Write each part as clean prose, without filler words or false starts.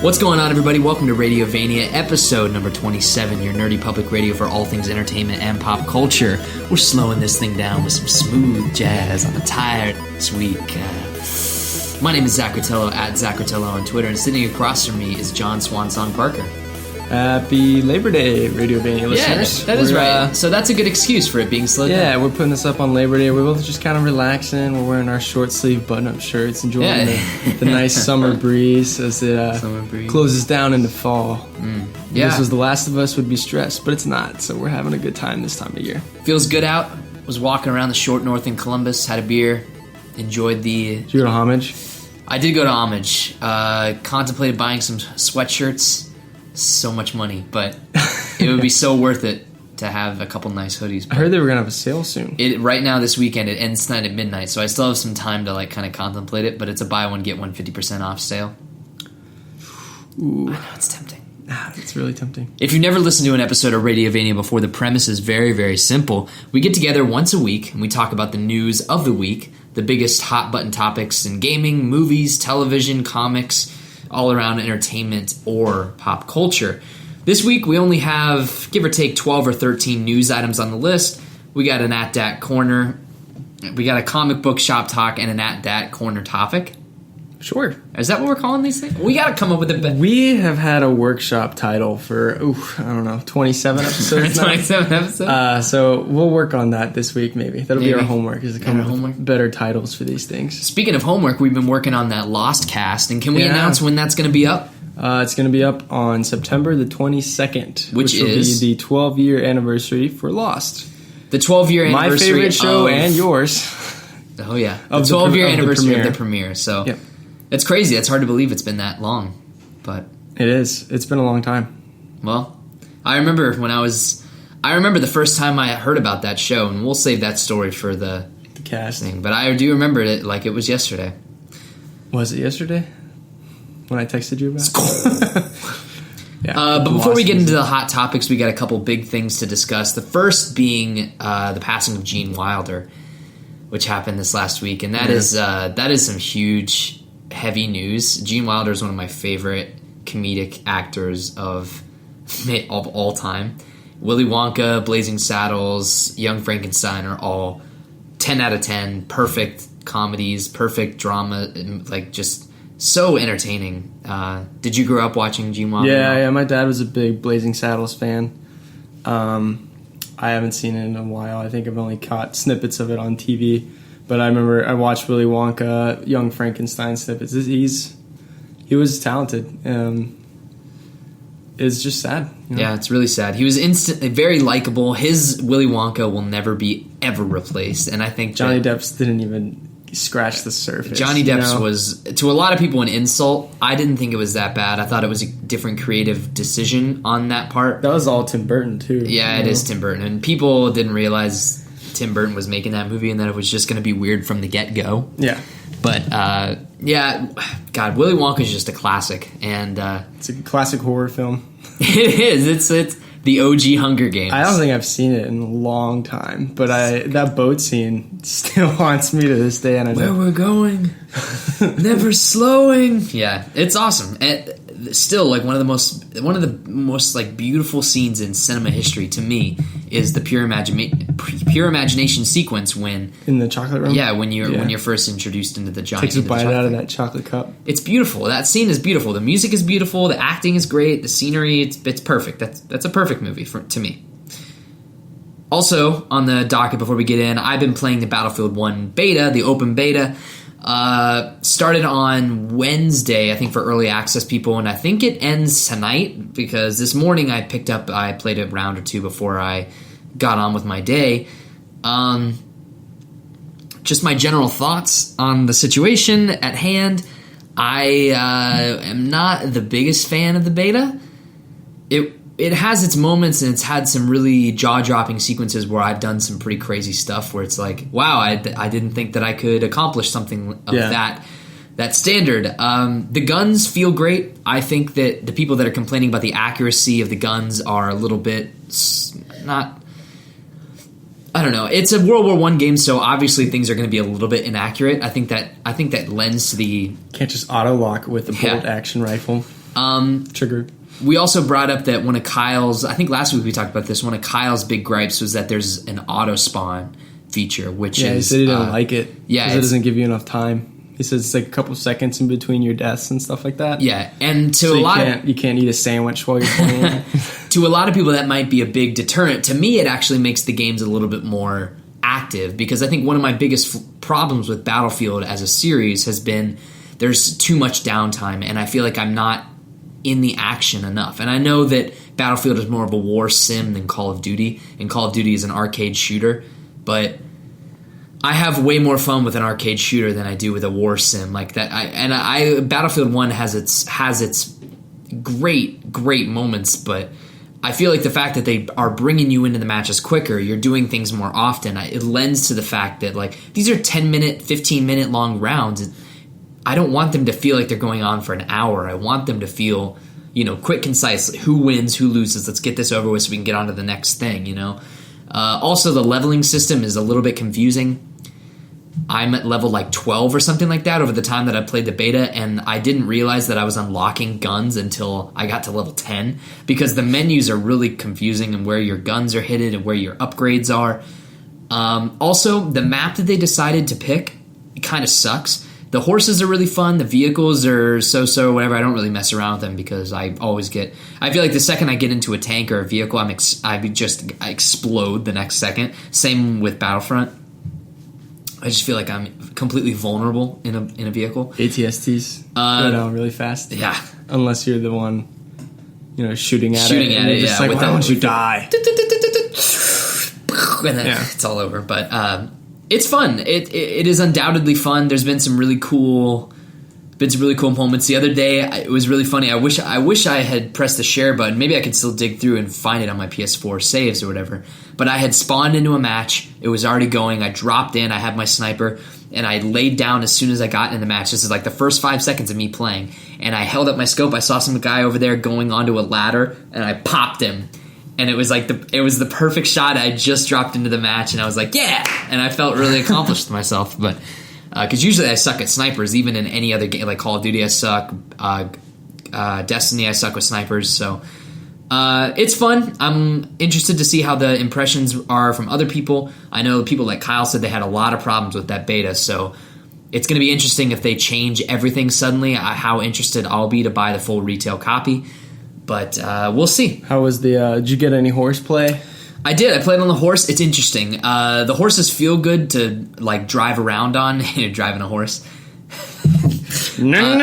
What's going on, everybody? Welcome to Radiovania, episode number 27, your nerdy public radio for all things entertainment and pop culture. We're slowing this thing down with some smooth jazz on the tire this week. My name is Zach Rotello, at Zach Rotello on Twitter, and sitting across from me is John Swansong Parker. Happy Labor Day, Radiovania listeners. Yeah, that is right. So that's a good excuse for it being slowed down. Yeah, we're putting this up on Labor Day. We're both just kind of relaxing. We're wearing our short sleeve button-up shirts, enjoying the nice summer breeze as it closes down into fall. Yeah. This was The Last of Us would be stressed, but it's not. So we're having a good time this time of year. Feels good out. Was walking around the short north in Columbus, had a beer, enjoyed the... Did you go to Homage? I did go to Homage. Contemplated buying some sweatshirts. So much money, but it would be so worth it to have a couple nice hoodies. I heard they were going to have a sale soon. Right now, this weekend, it ends tonight at midnight, so I still have some time to kind of contemplate it, but it's a buy one, get one 50% off sale. Ooh. I know, it's tempting. It's really tempting. If you've never listened to an episode of Radiovania before, the premise is very, very simple. We get together once a week, and we talk about the news of the week, the biggest hot-button topics in gaming, movies, television, comics, all around entertainment or pop culture. This week we only have, give or take, 12 or 13 news items on the list. We got an At Dat Corner, we got a comic book shop talk, and an At Dat Corner topic. Sure. Is that what we're calling these things? We got to come up with a... We have had a workshop title for, 27 episodes now. 27 episodes? So we'll work on that this week, maybe. That'll be our homework, is to come up with better titles for these things. Speaking of homework, we've been working on that Lost cast, and can we announce when that's going to be up? It's going to be up on September the 22nd, which will is be the 12-year anniversary for Lost. The 12-year anniversary my favorite show and yours. Oh, yeah. The 12-year anniversary of the premiere, so... Yep. It's crazy. It's hard to believe it's been that long, but... It is. It's been a long time. Well, I remember the first time I heard about that show, and we'll save that story for the cast thing, but I do remember it like it was yesterday. Was it yesterday? When I texted you about it? Yeah. But before we get into the hot topics, we got a couple big things to discuss. The first being the passing of Gene Wilder, which happened this last week, and that is some huge... heavy news. Gene Wilder is one of my favorite comedic actors of all time. Willy Wonka, Blazing Saddles, Young Frankenstein are all 10 out of 10. Perfect comedies, perfect drama, just so entertaining. Did you grow up watching Gene Wilder? Yeah. My dad was a big Blazing Saddles fan. I haven't seen it in a while. I think I've only caught snippets of it on TV. But I remember I watched Willy Wonka, Young Frankenstein snippets. He was talented. It's just sad. Yeah, it's really sad. He was instantly very likable. His Willy Wonka will never be ever replaced. And I think Johnny Depp's didn't even scratch the surface. Johnny Depp's was, to a lot of people, an insult. I didn't think it was that bad. I thought it was a different creative decision on that part. That was all Tim Burton, too. Yeah, it is Tim Burton. And people didn't realize Tim Burton was making that movie and that it was just going to be weird from the get-go. Yeah. But, God, Willy Wonka is just a classic. And it's a classic horror film. It is. It's the OG Hunger Games. I don't think I've seen it in a long time, but that boat scene still haunts me to this day. And where we're going, never slowing. Yeah, it's awesome. And still, one of the most beautiful scenes in cinema history to me is the pure imagination sequence when in the chocolate room. Yeah, when you're first introduced into the giant. Takes a bite out of that chocolate cup. It's beautiful. That scene is beautiful. The music is beautiful. The acting is great. The scenery, it's perfect. That's a perfect movie to me. Also on the docket before we get in, I've been playing the Battlefield 1 beta, the open beta. Started on Wednesday, I think, for early access people, and I think it ends tonight because this morning I played a round or two before I got on with my day. Just my general thoughts on the situation at hand. I am not the biggest fan of the beta. It has its moments, and it's had some really jaw-dropping sequences where I've done some pretty crazy stuff where it's like, wow, I didn't think that I could accomplish something of that standard. The guns feel great. I think that the people that are complaining about the accuracy of the guns are a little bit not... I don't know. It's a World War I game, so obviously things are going to be a little bit inaccurate. I think that lends to the... Can't just auto-lock with the bolt-action rifle. Trigger. We also brought up that one of Kyle's, I think last week we talked about this, one of Kyle's big gripes was that there's an auto spawn feature, which he is... said he didn't like it. Yeah. Because it doesn't give you enough time. He says it's like a couple seconds in between your deaths and stuff like that. Yeah, and to so a lot of... You can't eat a sandwich while you're playing. To a lot of people, that might be a big deterrent. To me, it actually makes the games a little bit more active, because I think one of my biggest problems with Battlefield as a series has been there's too much downtime, and I feel like I'm not in the action enough. And I know that Battlefield is more of a war sim than Call of Duty, and Call of Duty is an arcade shooter, but I have way more fun with an arcade shooter than I do with a war sim like that. Battlefield 1 has its great moments, but I feel like the fact that they are bringing you into the matches quicker, you're doing things more often, it lends to the fact that like these are 10-minute, 15-minute long rounds. I don't want them to feel like they're going on for an hour. I want them to feel, quick, concise. Who wins, who loses? Let's get this over with so we can get on to the next thing, Also, the leveling system is a little bit confusing. I'm at level like 12 or something like that over the time that I played the beta, and I didn't realize that I was unlocking guns until I got to level 10, because the menus are really confusing and where your guns are hidden and where your upgrades are. Also, the map that they decided to pick, it kind of sucks. The horses are really fun. The vehicles are so-so, whatever. I don't really mess around with them because I feel like the second I get into a tank or a vehicle, I explode the next second. Same with Battlefront. I just feel like I'm completely vulnerable in a vehicle. ATSTs go down really fast. Yeah. Unless you're the one, shooting at it. And just like, why don't you die? And then it's all over. But it's fun. It is undoubtedly fun. There's been some really cool moments. The other day, it was really funny. I wish I had pressed the share button. Maybe I could still dig through and find it on my PS4 saves or whatever. But I had spawned into a match. It was already going. I dropped in. I had my sniper. And I laid down as soon as I got in the match. This is like the first 5 seconds of me playing. And I held up my scope. I saw some guy over there going onto a ladder. And I popped him. And it was like the perfect shot. I just dropped into the match. And I was like, yeah! And I felt really accomplished myself. But... because usually I suck at snipers, even in any other game, like Call of Duty I suck, Destiny I suck with snipers, so it's fun. I'm interested to see how the impressions are from other people. I know people like Kyle said they had a lot of problems with that beta, so it's going to be interesting if they change everything suddenly, how interested I'll be to buy the full retail copy, but we'll see. How was did you get any horseplay? I did. I played on the horse. It's interesting. The horses feel good to like drive around on. Driving a horse. No.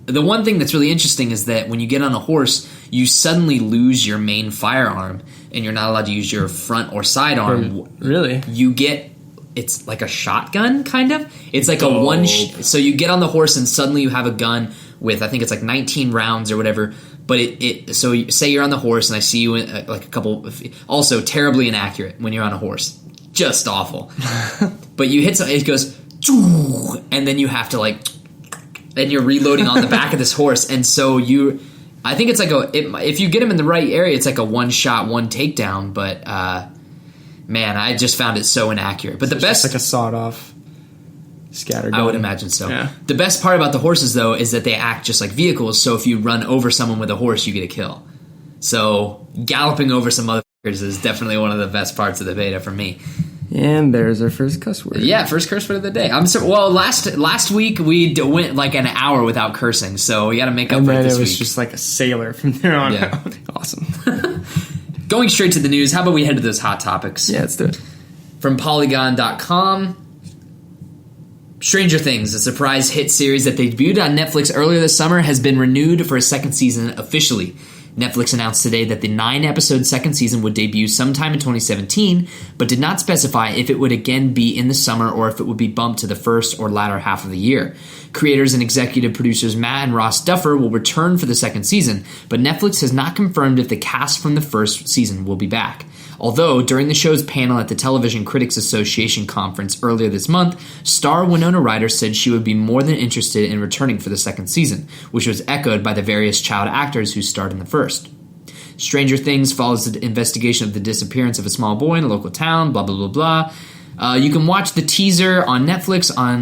The one thing that's really interesting is that when you get on a horse, you suddenly lose your main firearm, and you're not allowed to use your front or side arm. Really? You get. It's like a shotgun, kind of. It's like a one. So you get on the horse, and suddenly you have a gun with, I think it's like 19 rounds or whatever. But so say you're on the horse and I see you in like a couple, also terribly inaccurate when you're on a horse. Just awful. But you hit something, it goes, and then you have to like, and you're reloading on the back of this horse. And so I think it's like if you get him in the right area, it's like a one shot, one takedown. But man, I just found it so inaccurate. But the best. It's like a sawed off. Scattergun. I would imagine so. Yeah. The best part about the horses, though, is that they act just like vehicles, so if you run over someone with a horse, you get a kill. So galloping over some motherfuckers is definitely one of the best parts of the beta for me. And there's our first cuss word. Yeah, first curse word of the day. Last week we went like an hour without cursing, so we got to make up for it this week. And it was just like a sailor from there on out. Awesome. Going straight to the news, how about we head to those hot topics? Yeah, let's do it. From Polygon.com... Stranger Things, a surprise hit series that debuted on Netflix earlier this summer, has been renewed for a second season officially. Netflix announced today that the 9-episode second season would debut sometime in 2017, but did not specify if it would again be in the summer or if it would be bumped to the first or latter half of the year. Creators and executive producers Matt and Ross Duffer will return for the second season, but Netflix has not confirmed if the cast from the first season will be back. Although, during the show's panel at the Television Critics Association conference earlier this month, star Winona Ryder said she would be more than interested in returning for the second season, which was echoed by the various child actors who starred in the first. Stranger Things follows the investigation of the disappearance of a small boy in a local town, blah, blah, blah, blah. You can watch the teaser on Netflix on...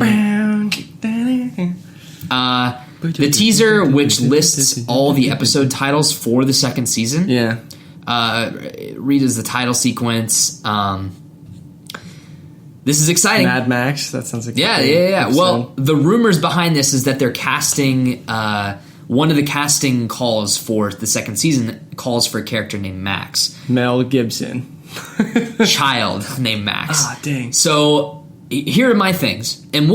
The teaser, which lists all the episode titles for the second season, read as the title sequence. This is exciting. Mad Max. That sounds like yeah. episode. Well, the rumors behind this is that they're casting. One of the casting calls for the second season calls for a character named Max. Mel Gibson. Child named Max. Ah, dang. So here are my things, and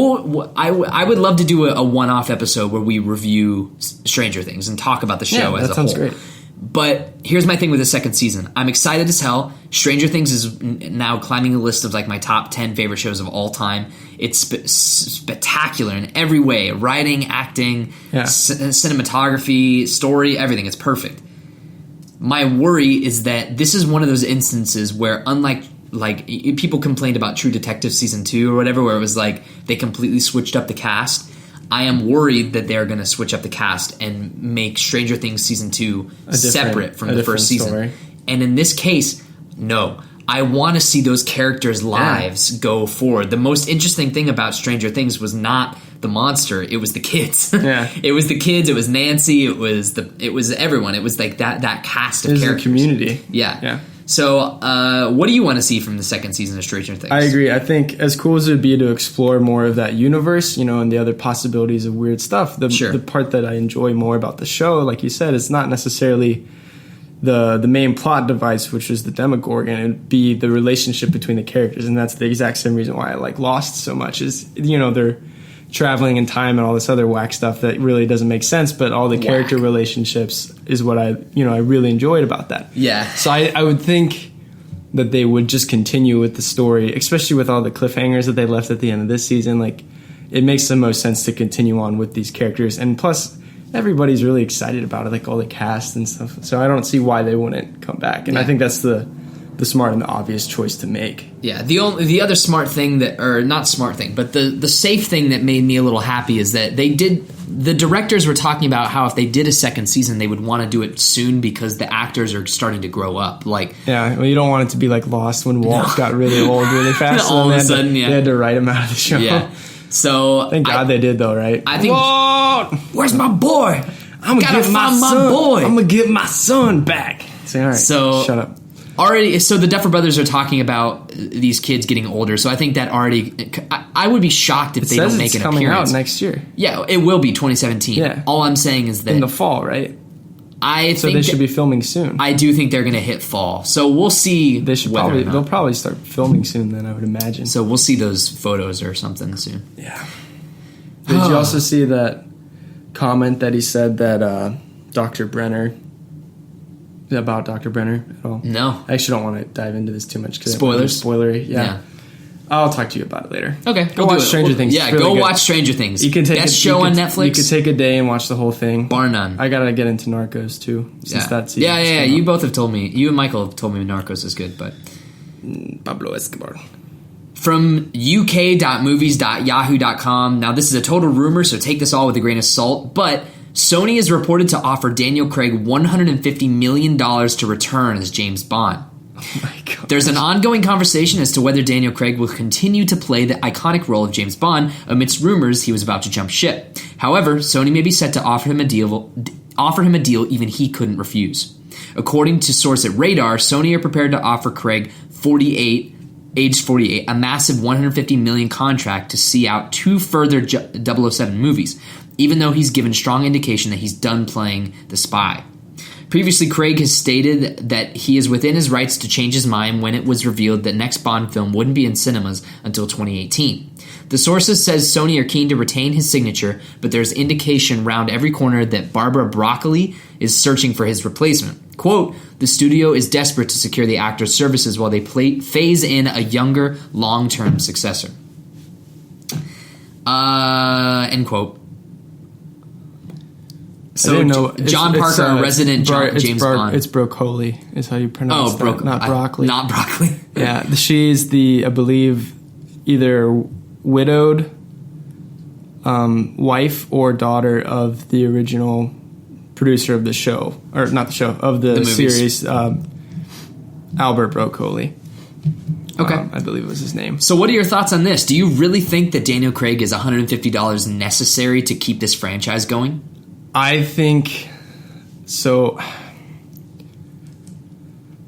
I would love to do a one-off episode where we review Stranger Things and talk about the show as a whole. That sounds great. But here's my thing with the second season. I'm excited as hell. Stranger Things is now climbing the list of like my top 10 favorite shows of all time. It's spectacular in every way. Writing, acting, cinematography, story, everything. It's perfect. My worry is that this is one of those instances where, unlike like people complained about True Detective season 2 or whatever, where it was like they completely switched up the cast. I am worried that they're going to switch up the cast and make Stranger Things season 2 separate from the first season. Story. And in this case, no. I want to see those characters' lives go forward. The most interesting thing about Stranger Things was not the monster; it was the kids. Yeah, it was the kids. It was Nancy. It was everyone. It was like that cast of characters. It was a community. Yeah. So, what do you want to see from the second season of Stranger Things? I agree. I think as cool as it would be to explore more of that universe, and the other possibilities of weird stuff, the part that I enjoy more about the show, like you said, is not necessarily the main plot device, which is the Demogorgon. It'd be the relationship between the characters, and that's the exact same reason why I like Lost so much. Is they're traveling in time and all this other whack stuff that really doesn't make sense, but all the character relationships is what I really enjoyed about that. Yeah. So I would think that they would just continue with the story, especially with all the cliffhangers that they left at the end of this season. Like, it makes the most sense to continue on with these characters, and plus everybody's really excited about it, like all the cast and stuff. So I don't see why they wouldn't come back, and I think that's the smart and the obvious choice to make. Yeah, the other smart thing not smart thing, but the safe thing that made me a little happy is that the directors were talking about how if they did a second season, they would want to do it soon because the actors are starting to grow up. Like, well, you don't want it to be like Lost when Walt got really old really fast. All of a sudden, they had to write him out of the show. Yeah. So thank God they did though, right? I think. Walt, where's my boy? I'm gonna get my boy. I'm gonna get my son back. Say, all right. So shut up. So the Duffer Brothers are talking about these kids getting older. So I think that already, I would be shocked if they don't make an appearance. It's coming out next year. Yeah, it will be 2017. Yeah. All I'm saying is that in the fall, right? So they should be filming soon. I do think they're going to hit fall. So we'll see. They'll probably start filming soon. Then I would imagine. So we'll see those photos or something soon. Yeah. Did you also see that comment that he said that Dr. Brenner? About Dr. Brenner at all? No. I actually don't want to dive into this too much. Spoilers? Spoilery, yeah. I'll talk to you about it later. Okay. Go watch Stranger Things. Yeah, go watch Stranger Things. You can take Best show on Netflix. You could take a day and watch the whole thing. Bar none. I got to get into Narcos too. Since that season. Yeah. You both have told me. You and Michael have told me Narcos is good, but... Pablo Escobar. From uk.movies.yahoo.com. Now, this is a total rumor, so take this all with a grain of salt, but... Sony is reported to offer Daniel Craig $150 million to return as James Bond. Oh my God. There's an ongoing conversation as to whether Daniel Craig will continue to play the iconic role of James Bond amidst rumors he was about to jump ship. However, Sony may be set to offer him a deal even he couldn't refuse. According to source at Radar, Sony are prepared to offer Craig, age 48, a massive $150 million contract to see out 2 further 007 movies, even though he's given strong indication that he's done playing the spy. Previously, Craig has stated that he is within his rights to change his mind when it was revealed that next Bond film wouldn't be in cinemas until 2018. The sources says Sony are keen to retain his signature, but there's indication round every corner that Barbara Broccoli is searching for his replacement. Quote, the studio is desperate to secure the actor's services while they phase in a younger, long-term successor. End quote. So John Parker, a resident James Bond. It's broccoli is how you pronounce that. Not broccoli. Not broccoli. Yeah, she's I believe, either widowed wife or daughter of the original producer of the show, or not the show, of the series, Albert Broccoli. Okay. I believe was his name. So what are your thoughts on this? Do you really think that Daniel Craig is $150 necessary to keep this franchise going? I think so.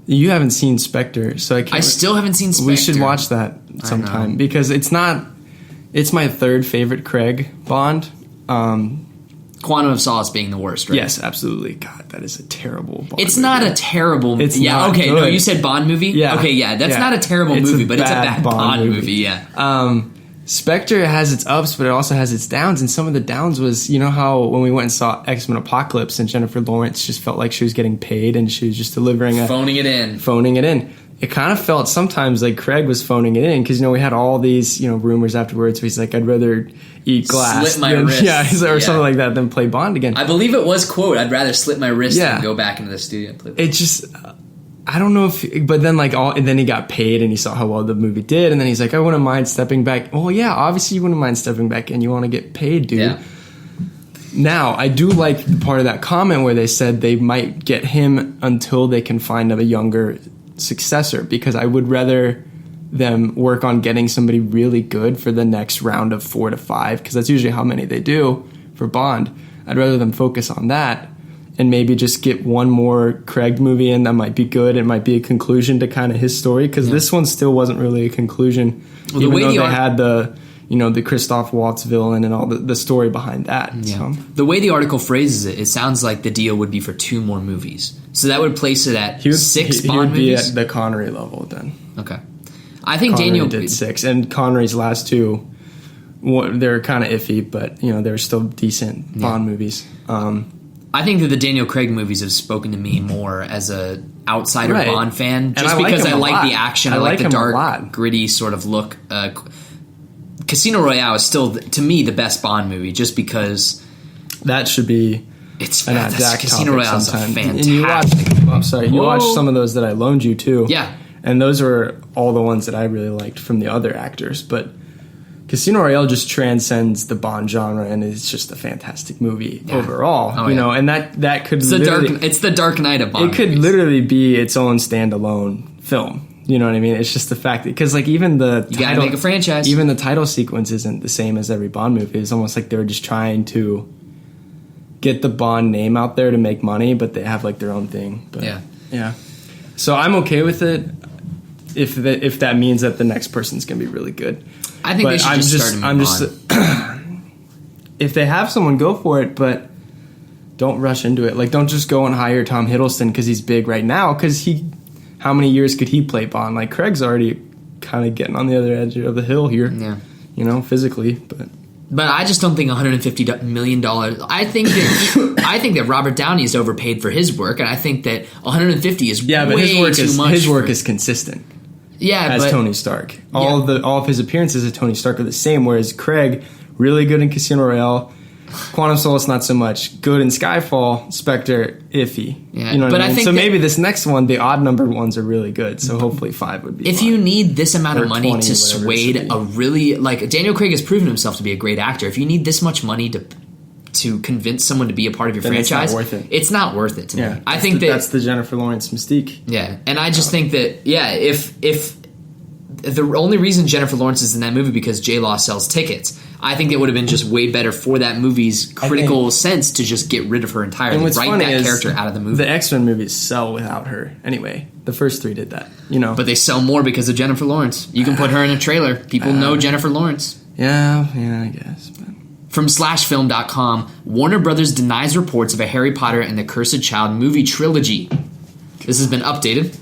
You haven't seen Spectre, so I still haven't seen Spectre. We should watch that sometime because it's my third favorite Craig Bond. Quantum of Solace being the worst, right? Yes, absolutely. God, that is a terrible Bond It's movie. not a terrible movie. It's not okay, good. no, you said Bond movie? Yeah. Okay, yeah, that's not a terrible movie, but it's a bad Bond movie, yeah. Spectre has its ups, but it also has its downs, and some of the downs was, you know how when we went and saw X-Men Apocalypse and Jennifer Lawrence just felt like she was getting paid and she was just delivering phoning it in. It kind of felt sometimes like Craig was phoning it in because, we had all these, rumors afterwards. So he's like, I'd rather eat glass. Slit my wrist. Yeah, something like that than play Bond again. I believe it was, quote, I'd rather slit my wrist than go back into the studio and play Bond. It just... I don't know if... But then, and then he got paid and he saw how well the movie did. And then he's like, I wouldn't mind stepping back. Well, yeah, obviously you wouldn't mind stepping back and you want to get paid, dude. Yeah. Now, I do like the part of that comment where they said they might get him until they can find a younger successor, because I would rather them work on getting somebody really good for the next round of 4 to 5, because that's usually how many they do for Bond. I'd rather them focus on that and maybe just get one more Craig movie in that might be good. It might be a conclusion to kind of his story, because this one still wasn't really a conclusion, even though they had the Christoph Waltz villain and all the story behind that. Yeah. So. The way the article phrases it, it sounds like the deal would be for 2 more movies. So that would place it at 6 Bond movies? He would be at the Connery level then. Okay. I think Connery Daniel did 6, and Connery's last 2, they're kind of iffy, but they're still decent Bond movies. I think that the Daniel Craig movies have spoken to me more as a outsider Bond fan, just because I like the action, I like the dark, gritty sort of look. Casino Royale is still, to me, the best Bond movie, just because that should be. It's Casino Royale is fantastic. And you watched some of those that I loaned you too. Yeah, and those were all the ones that I really liked from the other actors. But Casino Royale just transcends the Bond genre, and it's just a fantastic movie overall. Oh, and that could it's the Dark Knight of Bond. It could literally be its own standalone film. You know what I mean? It's just the fact that, because even you gotta make a franchise. Even the title sequence isn't the same as every Bond movie. It's almost like they're just trying to get the Bond name out there to make money, but they have their own thing. But, yeah. So I'm okay with it if that means that the next person's gonna be really good. I think they should start him if they have someone, go for it, but don't rush into it. Don't just go and hire Tom Hiddleston because he's big right now. Because how many years could he play Bond? Craig's already kind of getting on the other edge of the hill here. Yeah, physically, But I just don't think $150 million. I think that Robert Downey is overpaid for his work, and I think that $150 is way too much. His work is consistent. Yeah, as Tony Stark. All of his appearances as Tony Stark are the same. Whereas Craig, really good in Casino Royale, Quantum of Solace not so much. Good in Skyfall, Spectre iffy. Yeah, you know what I mean? So maybe this next one, the odd numbered ones are really good. So hopefully 5 would be. If you need this amount of money to sway a really Daniel Craig has proven himself to be a great actor. If you need this much money to convince someone to be a part of your franchise, it's not worth it to me. I think that's the Jennifer Lawrence mystique. Yeah, and I just think that if the only reason Jennifer Lawrence is in that movie because J-Law sells tickets, I think it would have been just way better for that movie's critical sense to just get rid of her entirely, write that character out of the movie. The X-Men movies sell without her anyway. The first 3 did that, But they sell more because of Jennifer Lawrence. You can put her in a trailer. People know Jennifer Lawrence. Yeah, I guess. But. From slashfilm.com, Warner Brothers denies reports of a Harry Potter and the Cursed Child movie trilogy. This has been updated.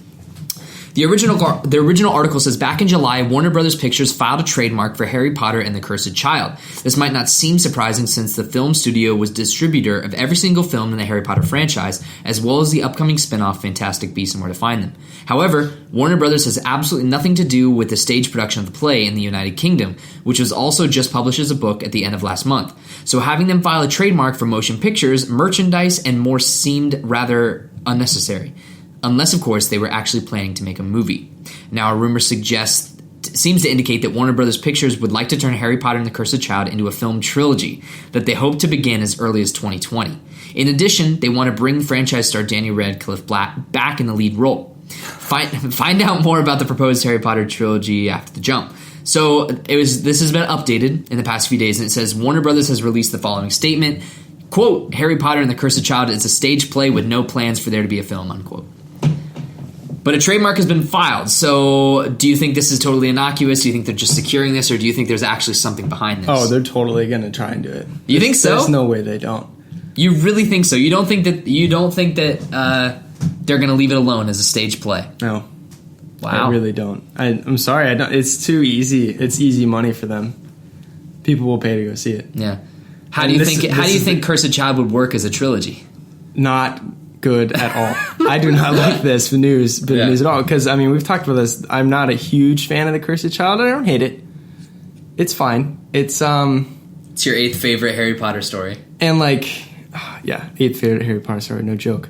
The original article says, back in July, Warner Brothers Pictures filed a trademark for Harry Potter and the Cursed Child. This might not seem surprising since the film studio was distributor of every single film in the Harry Potter franchise, as well as the upcoming spin-off Fantastic Beasts and Where to Find Them. However, Warner Brothers has absolutely nothing to do with the stage production of the play in the United Kingdom, which was also just published as a book at the end of last month. So having them file a trademark for motion pictures, merchandise, and more seemed rather unnecessary. Unless, of course, they were actually planning to make a movie. Now, a rumor seems to indicate that Warner Brothers Pictures would like to turn Harry Potter and the Cursed Child into a film trilogy that they hope to begin as early as 2020. In addition, they want to bring franchise star Daniel Radcliffe back in the lead role. Find out more about the proposed Harry Potter trilogy after the jump. So this has been updated in the past few days, and it says Warner Brothers has released the following statement, quote, Harry Potter and the Cursed Child is a stage play with no plans for there to be a film, unquote. But a trademark has been filed, so do you think this is totally innocuous? Do you think they're just securing this, or do you think there's actually something behind this? Oh, they're totally going to try and do it. You think so? There's no way they don't. You really think so? You don't think that they're going to leave it alone as a stage play? No. Wow. I really don't. I'm sorry. I don't. It's too easy. It's easy money for them. People will pay to go see it. Yeah. How do you think Cursed Child would work as a trilogy? Not good at all. I do not like this news at all, because I mean, we've talked about this. I'm not a huge fan of the Cursed Child. I don't hate it. It's fine. It's your 8th favorite Harry Potter story. And 8th favorite Harry Potter story, no joke.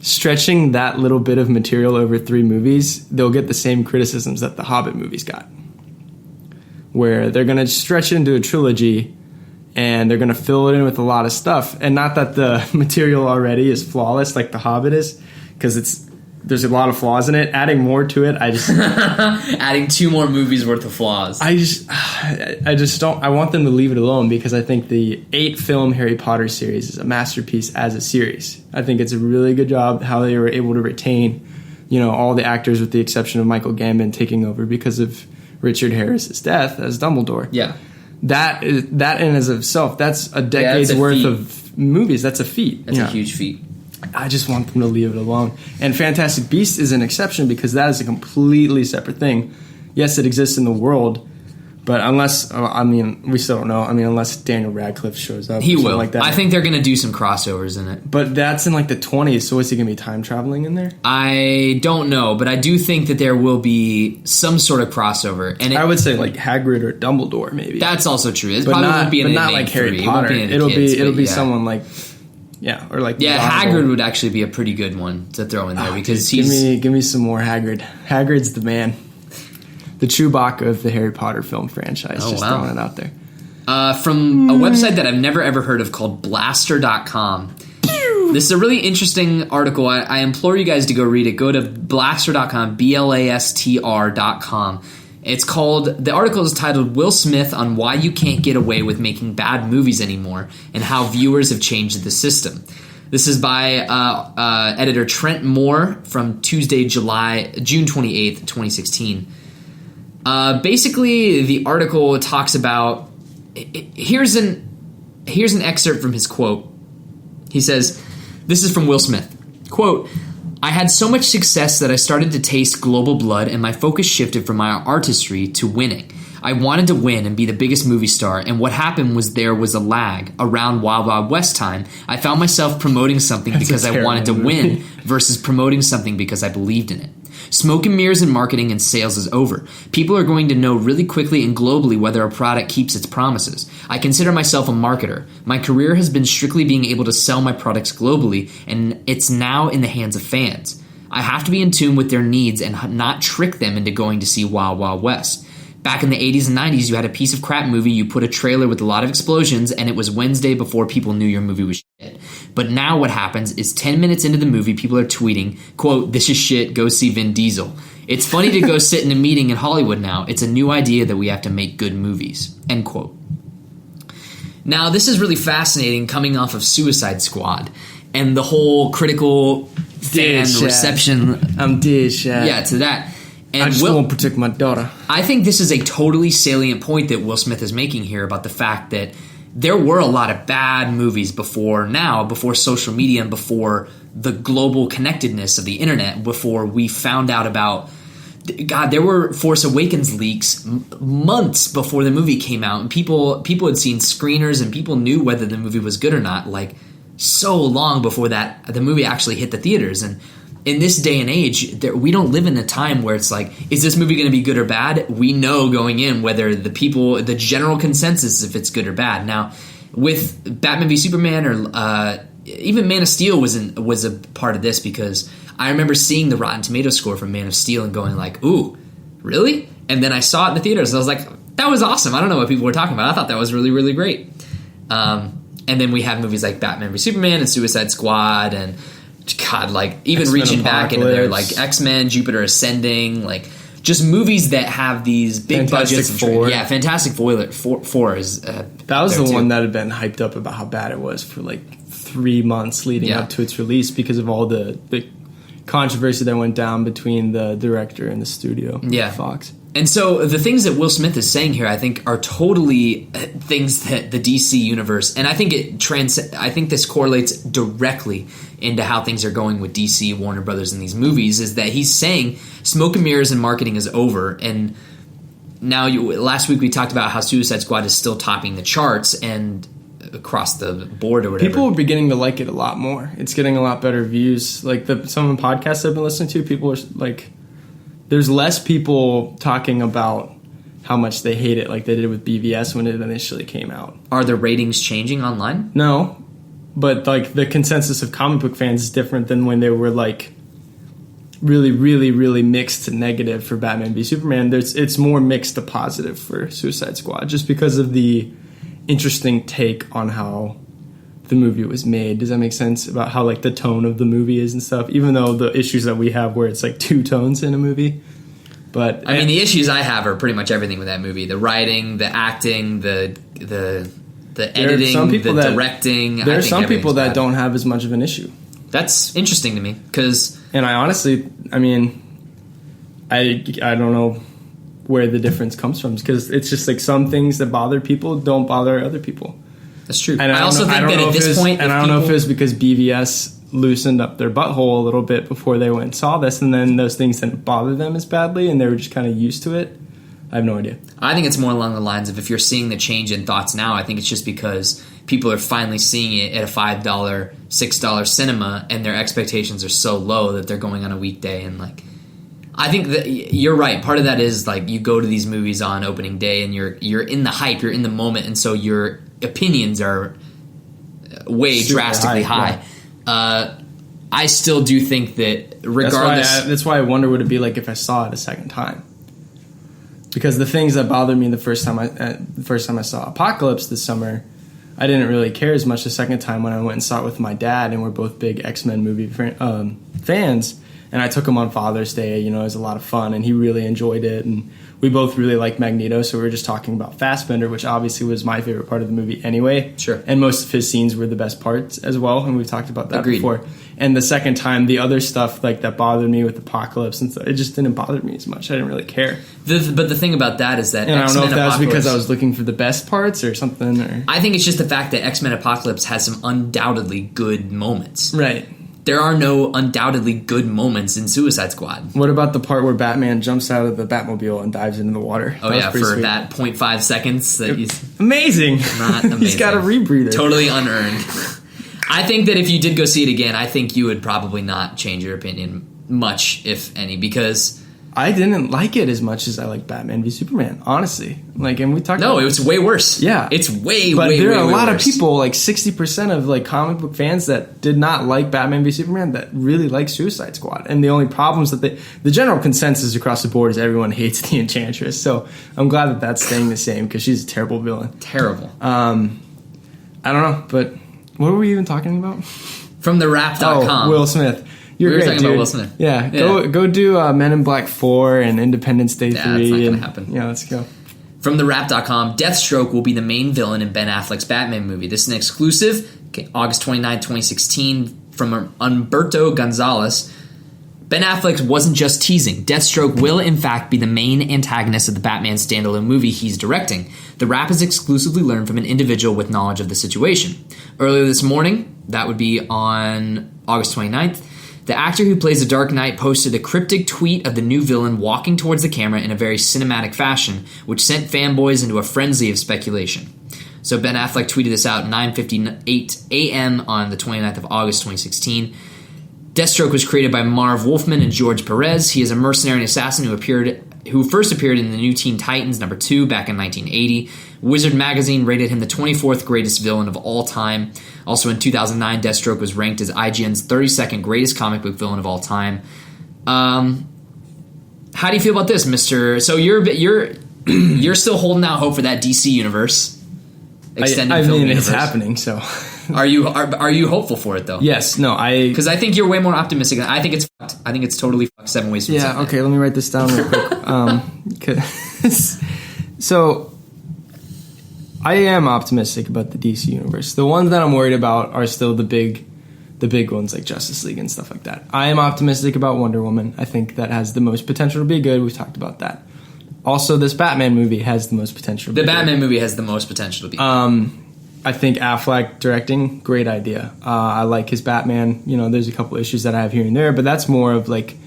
Stretching that little bit of material over 3 movies, they'll get the same criticisms that the Hobbit movies got, where they're going to stretch it into a trilogy and they're going to fill it in with a lot of stuff. And not that the material already is flawless like the Hobbit is, because there's a lot of flaws in it. Adding more to it, I just adding 2 more movies worth of flaws. I just don't. I want them to leave it alone, because I think the 8-film Harry Potter series is a masterpiece as a series. I think it's a really good job how they were able to retain, all the actors with the exception of Michael Gambon taking over because of Richard Harris's death as Dumbledore. Yeah, that in and of itself, that's a decade's worth of movies. That's a feat. That's a huge feat. I just want them to leave it alone. And Fantastic Beasts is an exception, because that is a completely separate thing. Yes, it exists in the world, but we still don't know. Unless Daniel Radcliffe shows up. He will. Like that. I think they're going to do some crossovers in it. But that's in the 20s, so is he going to be time traveling in there? I don't know, but I do think that there will be some sort of crossover. And I would say Hagrid or Dumbledore, maybe. That's also true. It probably won't be in not like Harry Potter. It'll be someone like... Yeah, or Hagrid would actually be a pretty good one to throw in there, because give me some more Hagrid. Hagrid's the man, the Chewbacca of the Harry Potter film franchise. Throwing it out there. From a website that I've never ever heard of called Blastr.com. This is a really interesting article. I implore you guys to go read it. Go to Blastr.com, BLASTR.com. The article is titled Will Smith on Why You Can't Get Away with Making Bad Movies Anymore and How Viewers Have Changed the System. This is by editor Trent Moore from Tuesday, June 28th, 2016. Basically, the article talks about... Here's an excerpt from his quote. He says, this is from Will Smith. Quote, I had so much success that I started to taste global blood, and my focus shifted from my artistry to winning. I wanted to win and be the biggest movie star, and what happened was there was a lag. Around Wild Wild West time, I found myself promoting something because I wanted to win versus promoting something because I believed in it. Smoke and mirrors in marketing and sales is over. People are going to know really quickly and globally whether a product keeps its promises. I consider myself a marketer. My career has been strictly being able to sell my products globally, and it's now in the hands of fans. I have to be in tune with their needs and not trick them into going to see Wild Wild West. Back in the 80s and 90s, you had a piece of crap movie, you put a trailer with a lot of explosions, and it was Wednesday before people knew your movie was shit. But now what happens is 10 minutes into the movie, people are tweeting, quote, this is shit, go see Vin Diesel. It's funny to go sit in a meeting in Hollywood now. It's a new idea that we have to make good movies, end quote. Now, this is really fascinating coming off of Suicide Squad and the whole critical fan reception. I'm dead, Shad. Yeah, to that. And I just want to protect my daughter. I think this is a totally salient point that Will Smith is making here about the fact that there were a lot of bad movies before social media and before the global connectedness of the internet, before we found out about... God, there were Force Awakens leaks months before the movie came out, and people had seen screeners and people knew whether the movie was good or not, so long before that the movie actually hit the theaters. And in this day and age, we don't live in a time where it's is this movie going to be good or bad? We know going in whether the general consensus if it's good or bad. Now, with Batman v Superman or even Man of Steel was a part of this, because I remember seeing the Rotten Tomatoes score for Man of Steel and going ooh, really? And then I saw it in the theaters and I was like, that was awesome. I don't know what people were talking about. I thought that was really, really great. And then we have movies like Batman v Superman and Suicide Squad and God, like even X-Men reaching back into there, like Apocalypse. X-Men, Jupiter Ascending, like just movies that have these big budgets. Fantastic Four. Fantastic Four is that was the one that had been hyped up about how bad it was for like 3 months leading up to its release because of all the controversy that went down between the director and the studio, Fox. And so the things that Will Smith is saying here, I think, are totally things that the DC universe, and I think I think this correlates directly into how things are going with DC, Warner Brothers, and these movies. Is that he's saying smoke and mirrors and marketing is over, and now last week we talked about how Suicide Squad is still topping the charts and across the board or whatever. People are beginning to like it a lot more. It's getting a lot better views. Like some of the podcasts I've been listening to, people are like. There's less people talking about how much they hate it like they did with BVS when it initially came out. Are the ratings changing online? No, but like the consensus of comic book fans is different than when they were like really, really, really mixed to negative for Batman v Superman. It's more mixed to positive for Suicide Squad just because of the interesting take on how the movie was made. Does that make sense? About how like the tone of the movie is and stuff, even though the issues that we have where it's like 2 tones in a movie. But I mean, the issues I have are pretty much everything with that movie: the writing, the acting, the editing, the directing. There are some people that don't have as much of an issue. That's interesting to me because, and I honestly, I mean, I don't know where the difference comes from because it's just like some things that bother people don't bother other people. That's true. And I also think that at this point, and I don't know if it was because BVS loosened up their butthole a little bit before they went and saw this, and then those things didn't bother them as badly, and they were just kind of used to it. I have no idea. I think it's more along the lines of if you're seeing the change in thoughts now, I think it's just because people are finally seeing it at a $5, $6 cinema, and their expectations are so low that they're going on a weekday and like. I think that you're right. Part of that is like you go to these movies on opening day and you're in the hype, you're in the moment, and so your opinions are way super drastically high. Yeah. I still do think that regardless... That's why I wonder what it'd be like if I saw it a second time. Because the things that bothered me the first time I saw Apocalypse this summer, I didn't really care as much the second time when I went and saw it with my dad, and we're both big X-Men movie fans. And I took him on Father's Day. You know, it was a lot of fun, and he really enjoyed it. And we both really like Magneto, so we were just talking about Fassbender, which obviously was my favorite part of the movie anyway. Sure. And most of his scenes were the best parts as well, and we've talked about that before. And the second time, the other stuff like that bothered me with Apocalypse and stuff, it just didn't bother me as much. I didn't really care. But the thing about that is that and I don't know if that was because I was looking for the best parts or something. Or I think it's just the fact that X-Men Apocalypse has some undoubtedly good moments. Right. There are no undoubtedly good moments in Suicide Squad. What about the part where Batman jumps out of the Batmobile and dives into the water? Oh, yeah, for sweet. That 0.5 seconds. That he's amazing. Not amazing. He's got a rebreather. Totally unearned. I think that if you did go see it again, I think you would probably not change your opinion much, if any, because... I didn't like it as much as I like Batman v Superman, honestly. Like, and we talked. No, it was way worse. Yeah, it's way. But way, there way, are a lot worse. of people, like 60% of like comic book fans that did not like Batman v Superman that really like Suicide Squad. And the only problems that the general consensus across the board is everyone hates the Enchantress. So I'm glad that that's staying the same because she's a terrible villain. Terrible. I don't know, but what were we even talking about? From the rap.com. Oh, Will Smith. You're we were great, talking dude. about Will Smith. Yeah. Go do Men in Black 4 and Independence Day 3. Yeah, that's not going to happen. Yeah, let's go. From the rap.com, Deathstroke will be the main villain in Ben Affleck's Batman movie. This is an exclusive, August 29, 2016, from Humberto Gonzalez. Ben Affleck wasn't just teasing. Deathstroke will, in fact, be the main antagonist of the Batman standalone movie he's directing. The rap is exclusively learned from an individual with knowledge of the situation. Earlier this morning, that would be on August 29th, the actor who plays the Dark Knight posted a cryptic tweet of the new villain walking towards the camera in a very cinematic fashion, which sent fanboys into a frenzy of speculation. So Ben Affleck tweeted this out at 9:58 a.m. on the 29th of August 2016. Deathstroke was created by Marv Wolfman and George Perez. He is a mercenary assassin who first appeared in the new Teen Titans #2 back in 1980. Wizard magazine rated him the 24th greatest villain of all time. Also in 2009, Deathstroke was ranked as IGN's 32nd greatest comic book villain of all time. How do you feel about this, Mister? So you're still holding out hope for that DC universe extended film universe. It's happening. So Are you hopeful for it though? Yes. No. Because I think you're way more optimistic. I think it's fucked. I think it's totally fucked. 7 ways from Sunday. Yeah. Okay. Let me write this down real quick. So I am optimistic about the DC universe. The ones that I'm worried about are still the big ones like Justice League and stuff like that. I am optimistic about Wonder Woman. I think that has the most potential to be good. We've talked about that. Also, this Batman movie has the most potential to be good. The Batman movie has the most potential to be good. I think Affleck directing, great idea. I like his Batman. You know, there's a couple issues that I have here and there, but that's more of like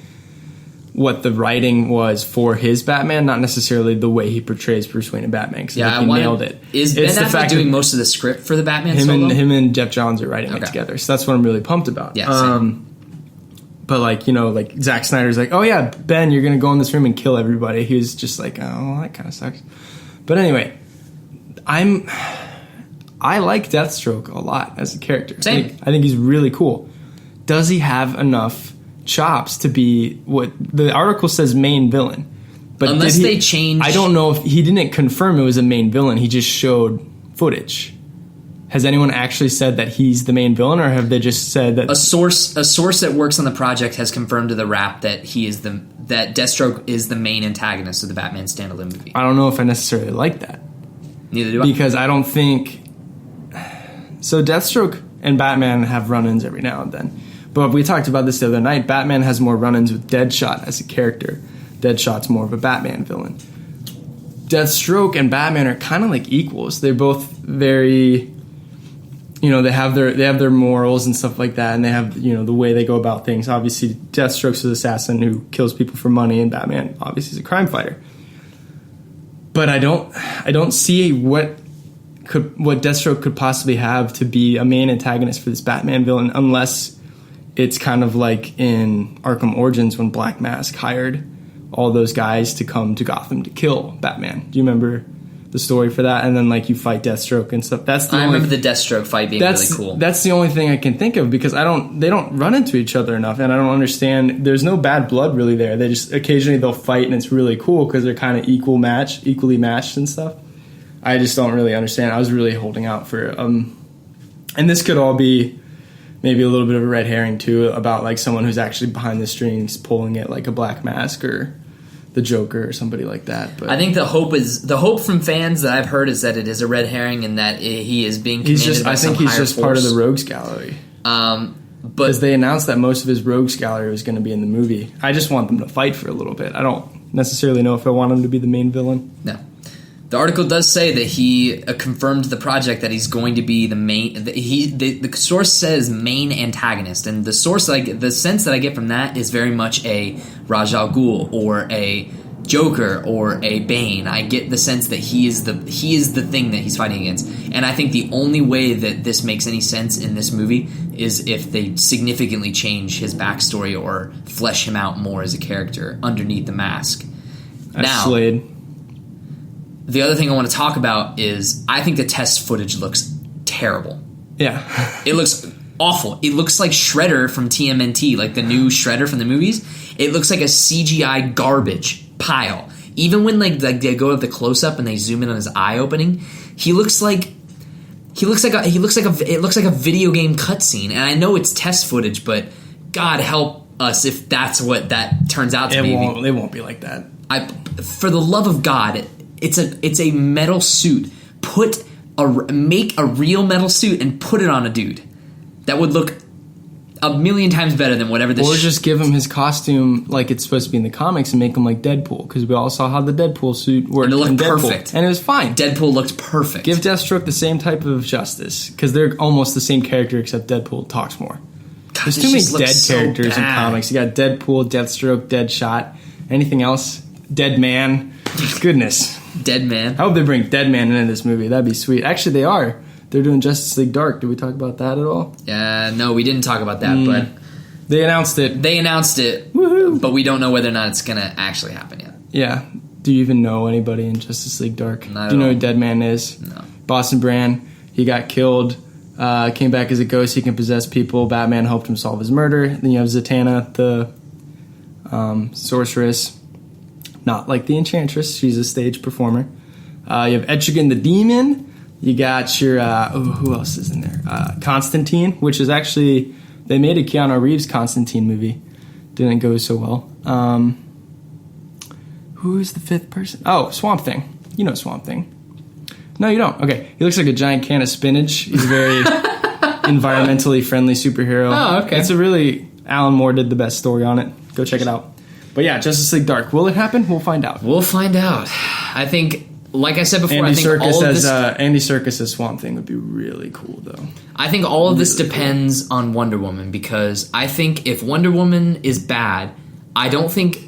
what the writing was for his Batman, not necessarily the way he portrays Bruce Wayne and Batman. Because he nailed it. Is Ben Affleck doing most of the script for the Batman solo? Him and Jeff Johns are writing it together. So that's what I'm really pumped about. Yeah, but like, you know, like Zack Snyder's like, oh yeah, Ben, you're going to go in this room and kill everybody. He was just like, oh, well, that kind of sucks. But anyway, I like Deathstroke a lot as a character. Same. I think he's really cool. Does he have enough chops to be what the article says main villain? But unless they change, I don't know if he didn't confirm it was a main villain. He just showed footage. Has anyone actually said that he's the main villain, or have they just said that a source that works on the project has confirmed to the Wrap that that Deathstroke is the main antagonist of the Batman standalone movie? I don't know if I necessarily like that. Neither do I. Because I don't think so. Deathstroke and Batman have run-ins every now and then. But we talked about this the other night. Batman has more run-ins with Deadshot as a character. Deadshot's more of a Batman villain. Deathstroke and Batman are kind of like equals. They're both very, you know, they have their morals and stuff like that, and they have, you know, the way they go about things. Obviously, Deathstroke's an assassin who kills people for money, and Batman obviously is a crime fighter. But I don't see what Deathstroke could possibly have to be a main antagonist for this Batman villain, unless it's kind of like in Arkham Origins when Black Mask hired all those guys to come to Gotham to kill Batman. Do you remember the story for that? And then like you fight Deathstroke and stuff. I remember the Deathstroke fight being really cool. That's the only thing I can think of, because they don't run into each other enough, and I don't understand. There's no bad blood really there. They just occasionally they'll fight, and it's really cool because they're kind of equally matched and stuff. I just don't really understand. I was really holding out for and this could all be maybe a little bit of a red herring too, about like someone who's actually behind the strings pulling it, like a Black Mask or the Joker or somebody like that. But I think the hope from fans that I've heard is that it is a red herring and that he is being commanded by some higher force. I think he's just part of the Rogues Gallery. Because they announced that most of his Rogues Gallery was going to be in the movie. I just want them to fight for a little bit. I don't necessarily know if I want him to be the main villain. No. The article does say that he confirmed to the project that he's going to be the main. The source says main antagonist, and the sense that I get from that is very much a Ra's al Ghul or a Joker or a Bane. I get the sense that he is the thing that he's fighting against, and I think the only way that this makes any sense in this movie is if they significantly change his backstory or flesh him out more as a character underneath the mask. Now, Slade. The other thing I want to talk about is I think the test footage looks terrible. Yeah. It looks awful. It looks like Shredder from TMNT, like the new Shredder from the movies. It looks like a CGI garbage pile. Even when like they go to the close up and they zoom in on his eye opening, it looks like a video game cutscene. And I know it's test footage, but God help us if that's what that turns out to be. It won't be like that. For the love of God, it's a metal suit. Make a real metal suit and put it on a dude. That would look a million times better than whatever this. Or just give him his costume like it's supposed to be in the comics and make him like Deadpool, because we all saw how the Deadpool suit worked. And it looked in Deadpool, perfect, and it was fine. Deadpool looked perfect. Give Deathstroke the same type of justice, because they're almost the same character except Deadpool talks more. God, there's too many dead characters in comics. You got Deadpool, Deathstroke, Deadshot. Anything else? Dead Man. Goodness. Dead Man. I hope they bring Dead Man into this movie. That'd be sweet. Actually, they are. They're doing Justice League Dark. Did we talk about that at all? No, we didn't talk about that, but they announced it. Woohoo! But we don't know whether or not it's going to actually happen yet. Yeah. Do you even know anybody in Justice League Dark? Not Do you know all. who Dead Man is? No. Boston Brand. He got killed. Came back as a ghost. He can possess people. Batman helped him solve his murder. Then you have Zatanna, the sorceress. Not like the Enchantress. She's a stage performer. You have Etrigan the Demon, You got your who else is in there? Constantine, which is actually they made a Keanu Reeves Constantine movie. Didn't go so well. Who is the fifth person? Oh, Swamp Thing. You know Swamp Thing. No, you don't. Okay, he looks like a giant can of spinach. He's a very environmentally friendly superhero. Oh, okay. It's a really Alan Moore did the best story on it. Go check it out. But yeah, Justice League Dark. Will it happen? We'll find out. We'll find out. I think, like I said before, Andy I think Serkis all of this... Andy Serkis as Swamp Thing would be really cool, though. I think all of this depends on Wonder Woman, because I think if Wonder Woman is bad, I don't think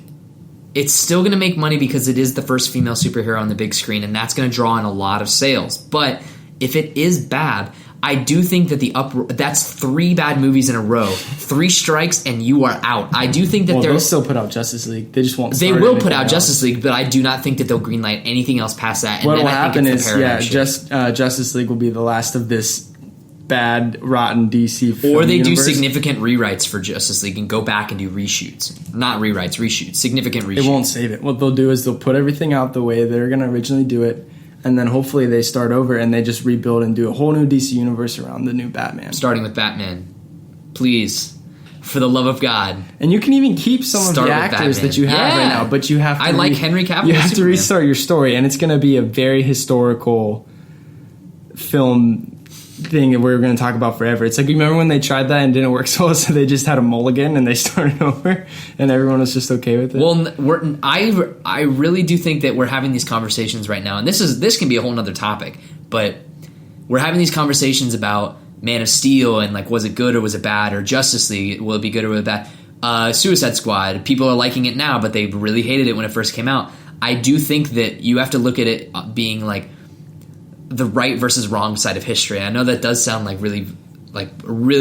it's still going to make money because it is the first female superhero on the big screen, and that's going to draw in a lot of sales. But if it is bad, I do think that that's 3 bad movies in a row. 3 strikes and you are out. I do think that they'll still put out Justice League. They just won't. They will put out Justice League, but I do not think that they'll greenlight anything else past that. And what then will happen is, shift. Justice League will be the last of this bad, rotten DC film or they universe. do significant rewrites for Justice League and go back and do reshoots. Not rewrites, reshoots. Significant reshoots. It won't save it. What they'll do is they'll put everything out the way they're going to originally do it, and then hopefully they start over and they just rebuild and do a whole new DC universe around the new Batman. Starting with Batman. Please. For the love of God. And you can even keep some of the actors that you have right now, but you have to... I like Henry Cavill. You have to restart your story, and it's going to be a very historical film thing that we're going to talk about forever. It's like, you remember when they tried that and didn't work so well, so they just had a mulligan and they started over and everyone was just okay with it? Well, I really do think that we're having these conversations right now, and this can be a whole nother topic, but we're having these conversations about Man of Steel and like, was it good or was it bad, or Justice League, will it be good or will it be bad? Suicide Squad, people are liking it now, but they really hated it when it first came out. I do think that you have to look at it being like the right versus wrong side of history. I know that does sound like really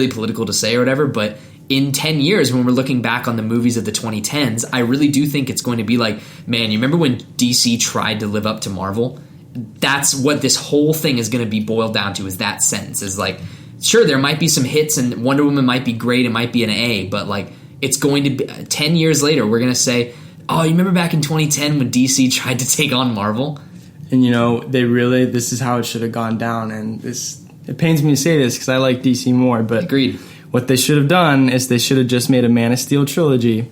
political to say or whatever, but in 10 years when we're looking back on the movies of the 2010s, I really do think it's going to be like, man, you remember when DC tried to live up to Marvel? That's what this whole thing is going to be boiled down to, is that sentence. Is like, sure, there might be some hits and Wonder Woman might be great, it might be an A, but like, it's going to be 10 years later, we're going to say, oh, you remember back in 2010 when DC tried to take on Marvel? And, you know, this is how it should have gone down. And it pains me to say this because I like DC more, but agreed. What they should have done is they should have just made a Man of Steel trilogy,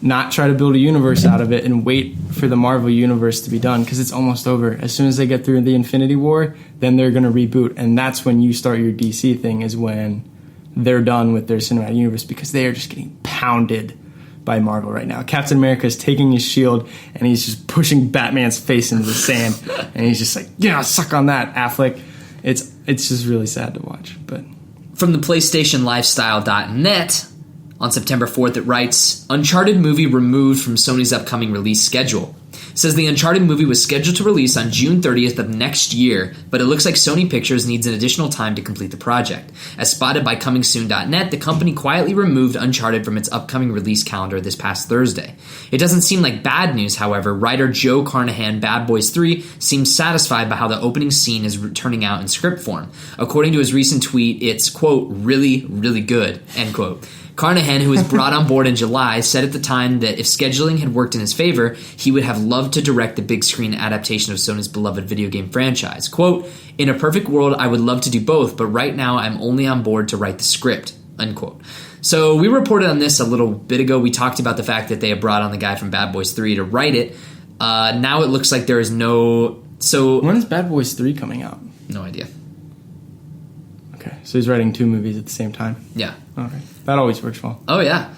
not try to build a universe out of it, and wait for the Marvel universe to be done, because it's almost over. As soon as they get through the Infinity War, then they're going to reboot. And that's when you start your DC thing, is when they're done with their cinematic universe, because they are just getting pounded by Marvel right now. Captain America is taking his shield and he's just pushing Batman's face into the sand, and he's just like, yeah, suck on that, Affleck. It's just really sad to watch. But from the PlayStationLifestyle.net on September 4th, it writes, Uncharted movie removed from Sony's upcoming release schedule. It says the Uncharted movie was scheduled to release on June 30th of next year, but it looks like Sony Pictures needs an additional time to complete the project. As spotted by ComingSoon.net, the company quietly removed Uncharted from its upcoming release calendar this past Thursday. It doesn't seem like bad news, however. Writer Joe Carnahan, Bad Boys 3, seems satisfied by how the opening scene is turning out in script form. According to his recent tweet, it's, quote, really, really good, end quote. Carnahan, who was brought on board in July, said at the time that if scheduling had worked in his favor, he would have loved to direct the big screen adaptation of Sony's beloved video game franchise. Quote, in a perfect world, I would love to do both, but right now I'm only on board to write the script, unquote. So we reported on this a little bit ago. We talked about the fact that they had brought on the guy from Bad Boys 3 to write it. Now it looks like there is no... So when is Bad Boys 3 coming out? No idea. Okay, so he's writing 2 movies at the same time? Yeah. Okay. That always works well. Oh, yeah.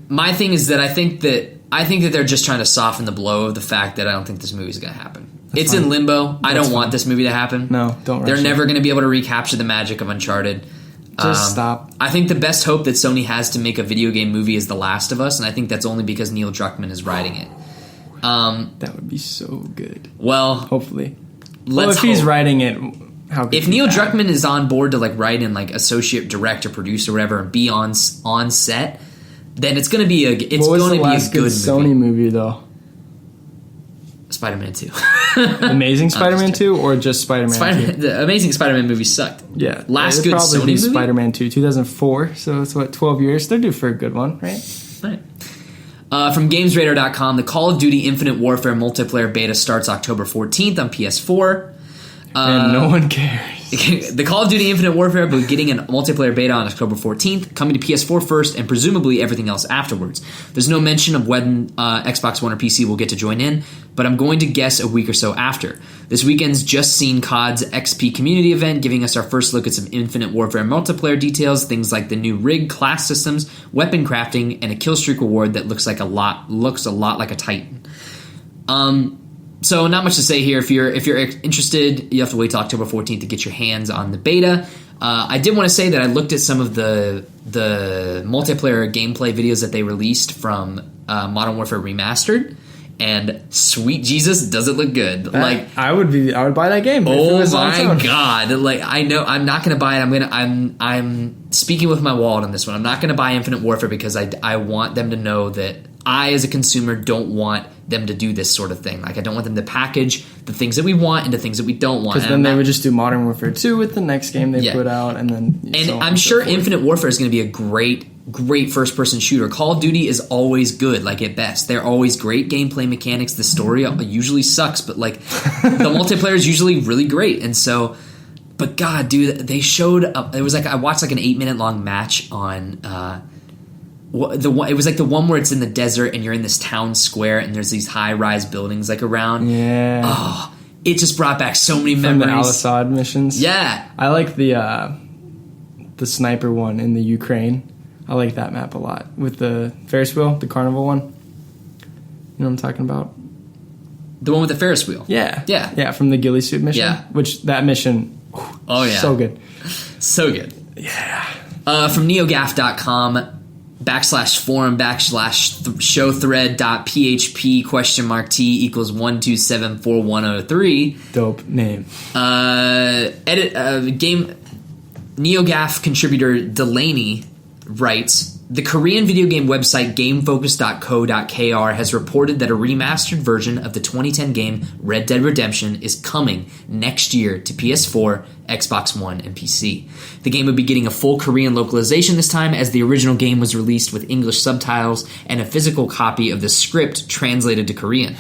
My thing is that I think that they're just trying to soften the blow of the fact that I don't think this movie's going to happen. It's fine. In limbo. I don't want this movie to happen. No, don't rush They're never going to be able to recapture the magic of Uncharted. Just stop. I think the best hope that Sony has to make a video game movie is The Last of Us, and I think that's only because Neil Druckmann is writing it. That would be so good. Well, hopefully. Let's if he's writing it... If Neil Druckmann is on board to like write and like associate director, producer, whatever, and be on set, then it's going to be a good Sony movie though? Spider-Man 2. Amazing Spider-Man 2 or just Spider-Man 2? The Amazing Spider-Man movie sucked. Yeah, last good Sony movie. Spider-Man 2, 2004. So it's 12 years. They're due for a good one, right? Right. From GamesRadar.com, the Call of Duty Infinite Warfare multiplayer beta starts October 14th on PS4. And no one cares. The Call of Duty Infinite Warfare will be getting a multiplayer beta on October 14th, coming to PS4 first, and presumably everything else afterwards. There's no mention of when Xbox One or PC will get to join in, but I'm going to guess a week or so after. This weekend's just seen COD's XP community event, giving us our first look at some Infinite Warfare multiplayer details, things like the new rig class systems, weapon crafting, and a kill streak reward that looks a lot like a Titan. So not much to say here. If you're interested, you have to wait till October 14th to get your hands on the beta. I did want to say that I looked at some of the multiplayer gameplay videos that they released from Modern Warfare Remastered, and sweet Jesus, does it look good? I would buy that game. Oh my god! Like, I know I'm not going to buy it. I'm speaking with my wallet on this one. I'm not going to buy Infinite Warfare because I want them to know that I, as a consumer, don't want them to do this sort of thing. Like, I don't want them to package the things that we want into things that we don't want. Because then they would just do Modern Warfare 2 with the next game they put out, and then... And I'm sure Infinite Warfare is going to be a great first-person shooter. Call of Duty is always good, like, at best. They're always great gameplay mechanics. The story usually sucks, but, like, the multiplayer is usually really great. And so... But, God, dude, they showed... It was like... I watched, like, an 8-minute-long match on... it was like the one where it's in the desert and you're in this town square and there's these high-rise buildings like around. Yeah. Oh, it just brought back so many memories. From the Al-Assad missions. Yeah. I like the sniper one in the Ukraine. I like that map a lot. With the Ferris wheel, the carnival one. You know what I'm talking about? The one with the Ferris wheel? Yeah. Yeah. Yeah, from the ghillie suit mission. Yeah. Which, that mission, oh yeah, so good. So good. Yeah. From neogaff.com /forum/showthread.php ?T=1274103. Dope name. Game NeoGAF contributor Delaney writes, the Korean video game website GameFocus.co.kr has reported that a remastered version of the 2010 game Red Dead Redemption is coming next year to PS4, Xbox One, and PC. The game would be getting a full Korean localization this time, as the original game was released with English subtitles and a physical copy of the script translated to Korean.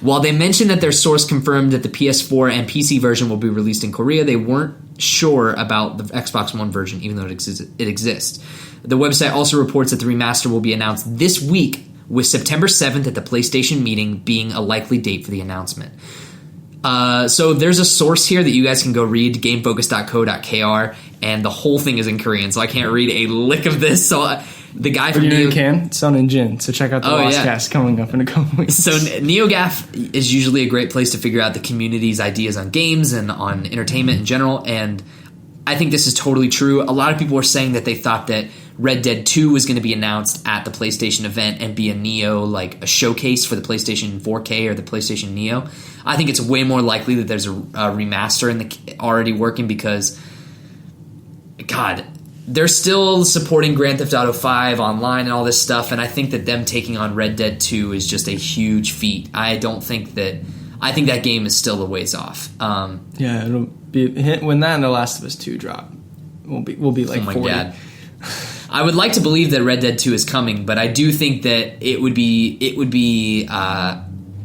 While they mentioned that their source confirmed that the PS4 and PC version will be released in Korea, they weren't sure about the Xbox One version, even though it exists. The website also reports that the remaster will be announced this week, with September 7th at the PlayStation meeting being a likely date for the announcement. So there's a source here that you guys can go read, gamefocus.co.kr, and the whole thing is in Korean, so I can't read a lick of this. So the guy from you can. It's on Jin, so check out the Lost Cast coming up in a couple weeks. So NeoGAF is usually a great place to figure out the community's ideas on games and on entertainment in general, and I think this is totally true. A lot of people were saying that they thought that Red Dead 2 was going to be announced at the PlayStation event and be a Neo, like a showcase for the PlayStation 4K or the PlayStation Neo. I think it's way more likely that there's a remaster already working because, God, they're still supporting Grand Theft Auto 5 online and all this stuff, and I think that them taking on Red Dead 2 is just a huge feat. I think that game is still a ways off. Yeah, it'll be when that and The Last of Us 2 drop. We'll be like 40. God. I would like to believe that Red Dead 2 is coming, but I do think that it would be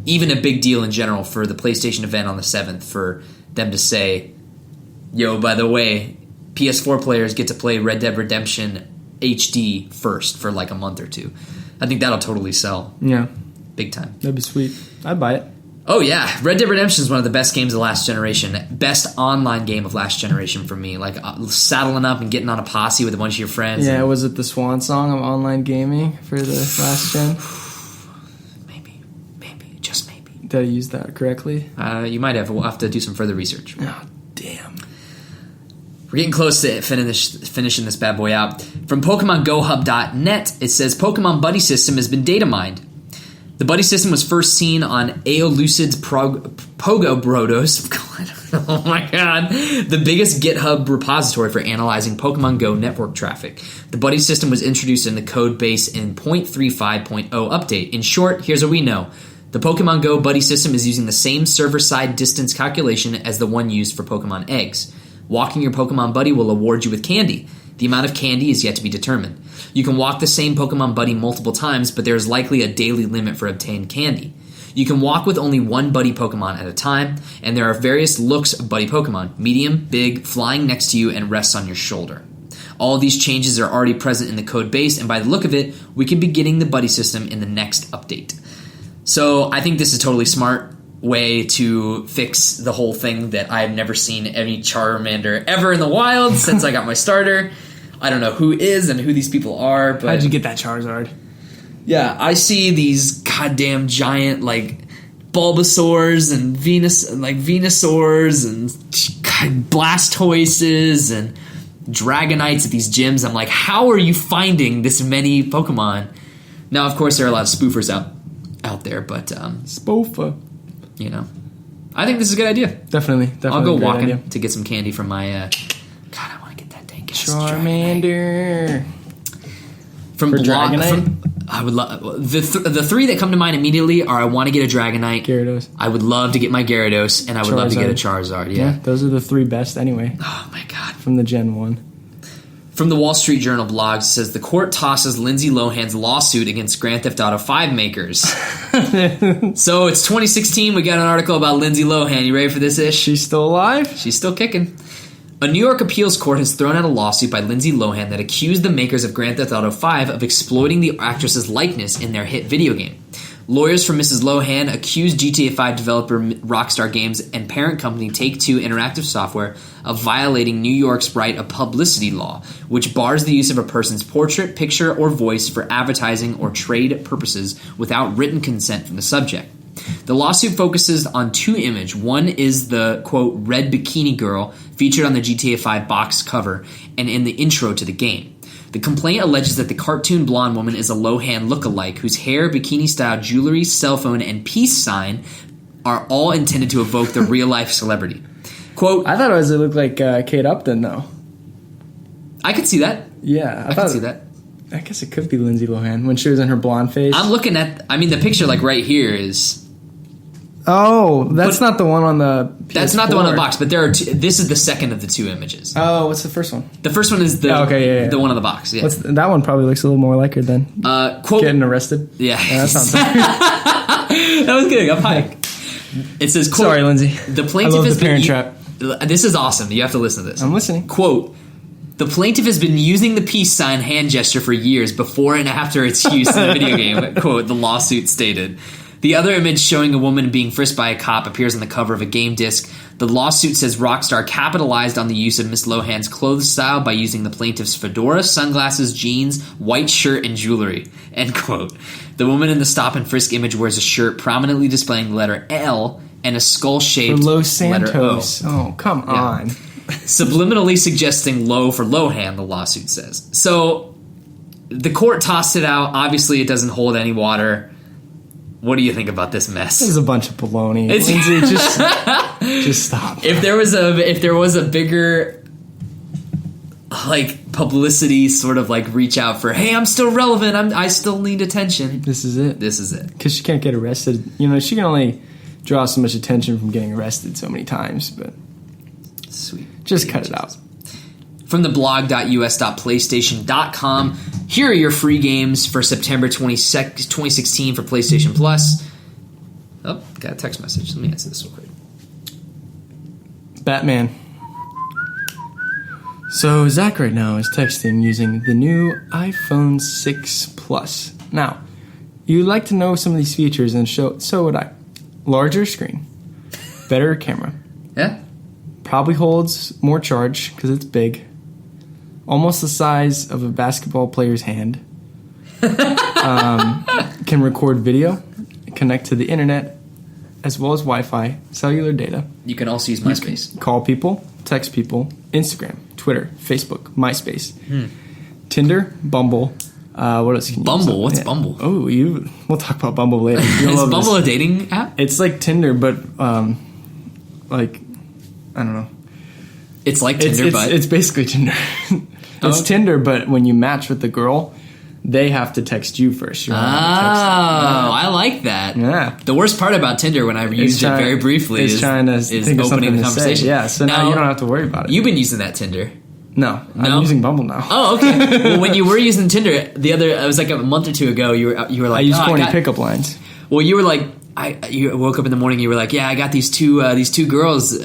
even a big deal in general for the PlayStation event on the 7th for them to say, yo, by the way, PS4 players get to play Red Dead Redemption HD first for like a month or two. I think that'll totally sell. Yeah. Big time. That'd be sweet. I'd buy it. Oh, yeah. Red Dead Redemption is one of the best games of last generation. Best online game of last generation for me. Like, saddling up and getting on a posse with a bunch of your friends. Yeah, was it the swan song of online gaming for the last gen? Maybe. Just maybe. Did I use that correctly? You might have. We'll have to do some further research. Oh, damn. We're getting close to finishing this bad boy out. From PokemonGoHub.net, it says, Pokemon Buddy System has been data mined. The buddy system was first seen on Aeolucid's Pogo Brodos. Oh my god. The biggest GitHub repository for analyzing Pokemon Go network traffic. The buddy system was introduced in the code base in 0.35.0 update. In short, here's what we know. The Pokemon Go buddy system is using the same server-side distance calculation as the one used for Pokemon eggs. Walking your Pokemon buddy will award you with candy. The amount of candy is yet to be determined. You can walk the same Pokemon buddy multiple times, but there is likely a daily limit for obtained candy. You can walk with only one buddy Pokemon at a time, and there are various looks of buddy Pokemon: medium, big, flying next to you, and rests on your shoulder. All of these changes are already present in the code base, and by the look of it, we could be getting the buddy system in the next update. So I think this is a totally smart way to fix the whole thing that I've never seen any Charmander ever in the wild since I got my starter. I don't know who is and who these people are. But how'd you get that Charizard? Yeah, I see these goddamn giant Bulbasaurs and Venusaurs and Blastoises and Dragonites at these gyms. I'm like, how are you finding this many Pokemon? Now, of course, there are a lot of spoofers out there, but spoofer. I think this is a good idea. Definitely. I'll go walking to get some candy from my. God, I want to get that dang Charmander. From Dragonite. I would love the three that come to mind immediately are: I want to get a Dragonite, Gyarados. I would love to get my Gyarados, and I would love to get a Charizard. Yeah, those are the three best anyway. Oh my god! From the Gen 1. From the Wall Street Journal blog, it says the court tosses Lindsay Lohan's lawsuit against Grand Theft Auto 5 makers. So it's 2016. We got an article about Lindsay Lohan. You ready for this ish? She's still alive? She's still kicking. A New York appeals court has thrown out a lawsuit by Lindsay Lohan that accused the makers of Grand Theft Auto 5 of exploiting the actress's likeness in their hit video game. Lawyers for Mrs. Lohan accused GTA 5 developer Rockstar Games and parent company Take-Two Interactive Software of violating New York's right of publicity law, which bars the use of a person's portrait, picture, or voice for advertising or trade purposes without written consent from the subject. The lawsuit focuses on two images. One is the, quote, red bikini girl featured on the GTA 5 box cover and in the intro to the game. The complaint alleges that the cartoon blonde woman is a Lohan lookalike whose hair, bikini-style jewelry, cell phone, and peace sign are all intended to evoke the real-life celebrity. Quote, I thought it looked like Kate Upton, though. I could see that. Yeah. I could see that. I guess it could be Lindsay Lohan when she was in her blonde phase. I'm looking at... the picture, right here is... Oh, that's not the one on the PS4. That's not the one on the box, but there are two. This is the second of the two images. Oh, what's the first one? The first one is the the one on the box. Yeah, that one probably looks a little more like her then. Quote, getting arrested. Yeah, that sounds. That was good. Up high. It says, quote, "Sorry, Lindsay. The plaintiff I love has the Parent been. Trap. This is awesome. You have to listen to this. I'm listening. Quote." The plaintiff has been using the peace sign hand gesture for years before and after its use in the video game, quote, the lawsuit stated. The other image showing a woman being frisked by a cop appears on the cover of a game disc. The lawsuit says Rockstar capitalized on the use of Miss Lohan's clothes style by using the plaintiff's fedora, sunglasses, jeans, white shirt, and jewelry, end quote. The woman in the stop and frisk image wears a shirt prominently displaying the letter L and a skull-shaped Los Santos. letter O. Oh, come on. Subliminally suggesting low for Lohan, the lawsuit says. So, the court tossed it out. Obviously, it doesn't hold any water. What do you think about this mess? This is a bunch of baloney. Lindsay, just stop. If there was a bigger publicity sort of reach out for, hey, I'm still relevant. I still need attention. This is it. Because she can't get arrested. She can only draw so much attention from getting arrested so many times. But sweet, just cut it out. From the blog.us.playstation.com, here are your free games for September 2016 for PlayStation Plus. Oh, got a text message. Let me answer this real quick. Batman. So Zach right now is texting using the new iPhone 6 Plus. Now, you'd like to know some of these features, and so would I. Larger screen. Better camera. Yeah. Probably holds more charge because it's big. Almost the size of a basketball player's hand. Can record video, connect to the internet, as well as Wi-Fi, cellular data. You can also use MySpace. Call people, text people, Instagram, Twitter, Facebook, MySpace, Tinder, Bumble. What else can you Bumble? use? What's Bumble? Oh, we'll talk about Bumble later. Is Bumble a dating app? It's like Tinder, but I don't know. It's like Tinder, but... It's basically Tinder. It's Tinder, but when you match with the girl, they have to text you first. I like that. Yeah. The worst part about Tinder, when I used it very briefly, is trying to think of opening the conversation. Say. Yeah, so now you don't have to worry about it. You've been using that Tinder. No, I'm using Bumble now. Oh, okay. Well, when you were using Tinder, it was like a month or two ago, you were like... I use corny pickup lines. Well, you were like, you woke up in the morning, you were like, yeah, I got these two girls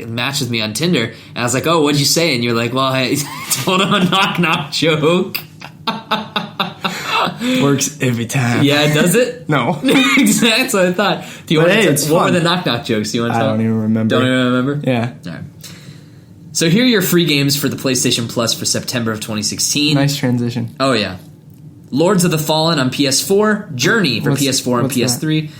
matched with me on Tinder. And I was like, oh, what'd you say? And you're like, well, I told them a knock-knock joke. Works every time. Yeah, does it? No. Exactly, that's what I thought. Do you want to what were the knock-knock jokes? Do you want to tell? I don't even remember. Don't even remember? Yeah. All right. So here are your free games for the PlayStation Plus for September of 2016. Nice transition. Oh, yeah. Lords of the Fallen on PS4. Journey for PS4 and PS3.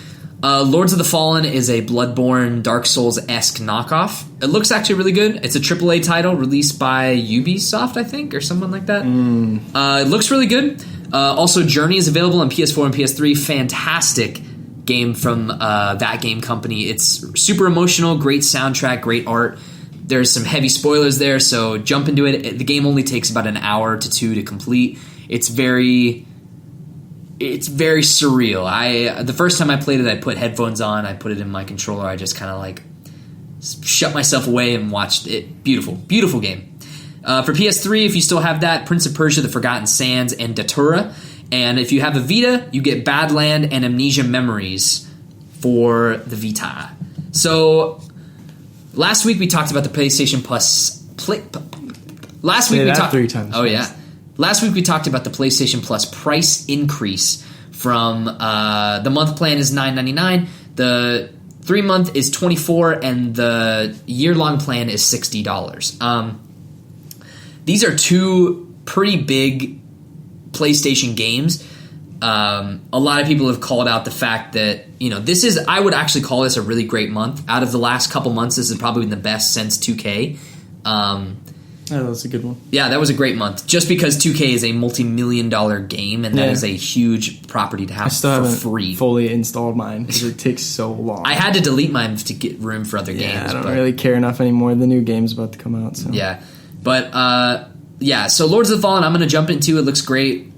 Lords of the Fallen is a Bloodborne, Dark Souls-esque knockoff. It looks actually really good. It's a AAA title released by Ubisoft, I think, or someone like that. It looks really good. Also, Journey is available on PS4 and PS3. Fantastic game from that game company. It's super emotional, great soundtrack, great art. There's some heavy spoilers there, so jump into it. The game only takes about an hour to 2 to complete. It's very surreal. The first time I played it, I put headphones on, I put it in my controller, I just kind of like shut myself away and watched it. Beautiful, beautiful game. For PS3, if you still have that, Prince of Persia: The Forgotten Sands and Datura. And if you have a Vita, you get Badland and Amnesia Memories for the Vita. So last week we talked about the PlayStation Plus. Last week we talked 3 times. Oh yeah. Last week we talked about the PlayStation Plus price increase from the month plan is $9.99, the 3-month is $24, and the year-long plan is $60. These are 2 pretty big PlayStation games. A lot of people have called out the fact that, I would actually call this a really great month. Out of the last couple months, this has probably been the best since 2K. Yeah, that was a good one. Yeah, that was a great month. Just because 2K is a multi-million-dollar game, and that is a huge property to have for free. Fully installed mine because it takes so long. I had to delete mine to get room for other games. I don't really care enough anymore. The new game's about to come out. So. Yeah, but so Lords of the Fallen, I'm going to jump into. It looks great.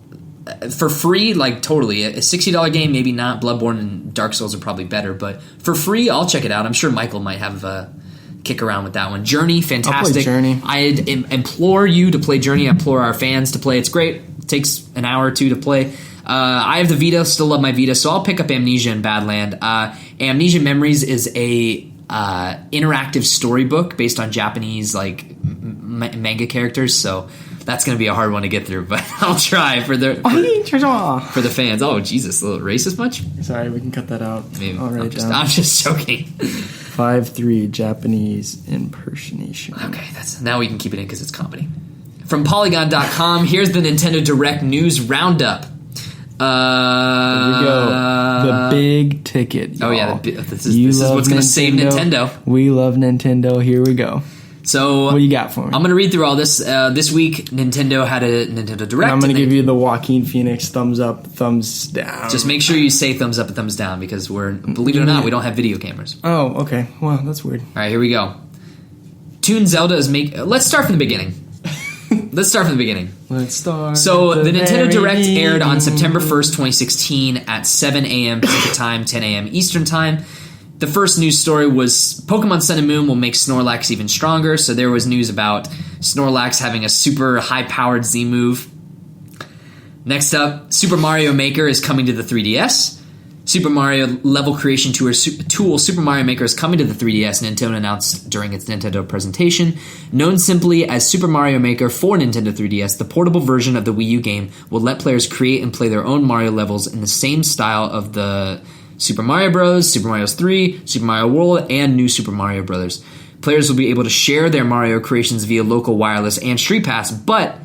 For free, like totally. A $60 game, maybe not. Bloodborne and Dark Souls are probably better, but for free, I'll check it out. I'm sure Michael might have a kick around with that one. Journey, fantastic. I'll play Journey. I implore you to play Journey. I implore our fans to play. It's great. It takes an hour or 2 to play. I have the Vita, still love my Vita, so I'll pick up Amnesia and Badland. Amnesia Memories is a interactive storybook based on Japanese manga characters, so that's going to be a hard one to get through, but I'll try for the fans. Oh, Jesus, a little racist much? Sorry, we can cut that out. Maybe. I'm just joking. 5-3 Japanese impersonation. Okay, now we can keep it in because it's comedy. From Polygon.com, here's the Nintendo Direct News Roundup. Here we go. The big ticket, y'all. Oh, yeah. This is what's going to save Nintendo. We love Nintendo. Here we go. So, what do you got for me? I'm going to read through all this. This week, Nintendo had a Nintendo Direct. And I'm going to give you the Joaquin Phoenix thumbs up, thumbs down. Just make sure you say thumbs up and thumbs down because believe it or not, we don't have video cameras. Oh, okay. Well, that's weird. All right, here we go. Toon Zelda is Let's start from the beginning. Let's start. So, the Nintendo Direct aired on September 1st, 2016 at 7 a.m. Pacific Time, 10 a.m. Eastern Time. The first news story was Pokemon Sun and Moon will make Snorlax even stronger. So there was news about Snorlax having a super high-powered Z move. Next up, Super Mario Maker is coming to the 3DS. Super Mario level creation tool Super Mario Maker is coming to the 3DS, Nintendo announced during its Nintendo presentation. Known simply as Super Mario Maker for Nintendo 3DS, the portable version of the Wii U game will let players create and play their own Mario levels in the same style of the Super Mario Bros., Super Mario 3, Super Mario World, and New Super Mario Bros. Players will be able to share their Mario creations via local wireless and Street Pass, but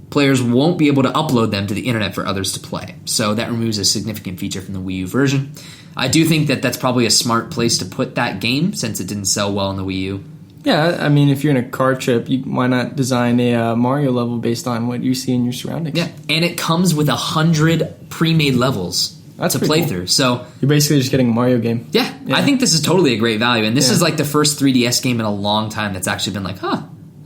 players won't be able to upload them to the internet for others to play. So that removes a significant feature from the Wii U version. I do think that that's probably a smart place to put that game since it didn't sell well on the Wii U. Yeah, I mean, if you're in a car trip, why not design a Mario level based on what you see in your surroundings? Yeah, and it comes with 100 pre-made levels to play through. So you're basically just getting a Mario game. Yeah, I think this is totally a great value. And this is like the first 3DS game in a long time that's actually been like,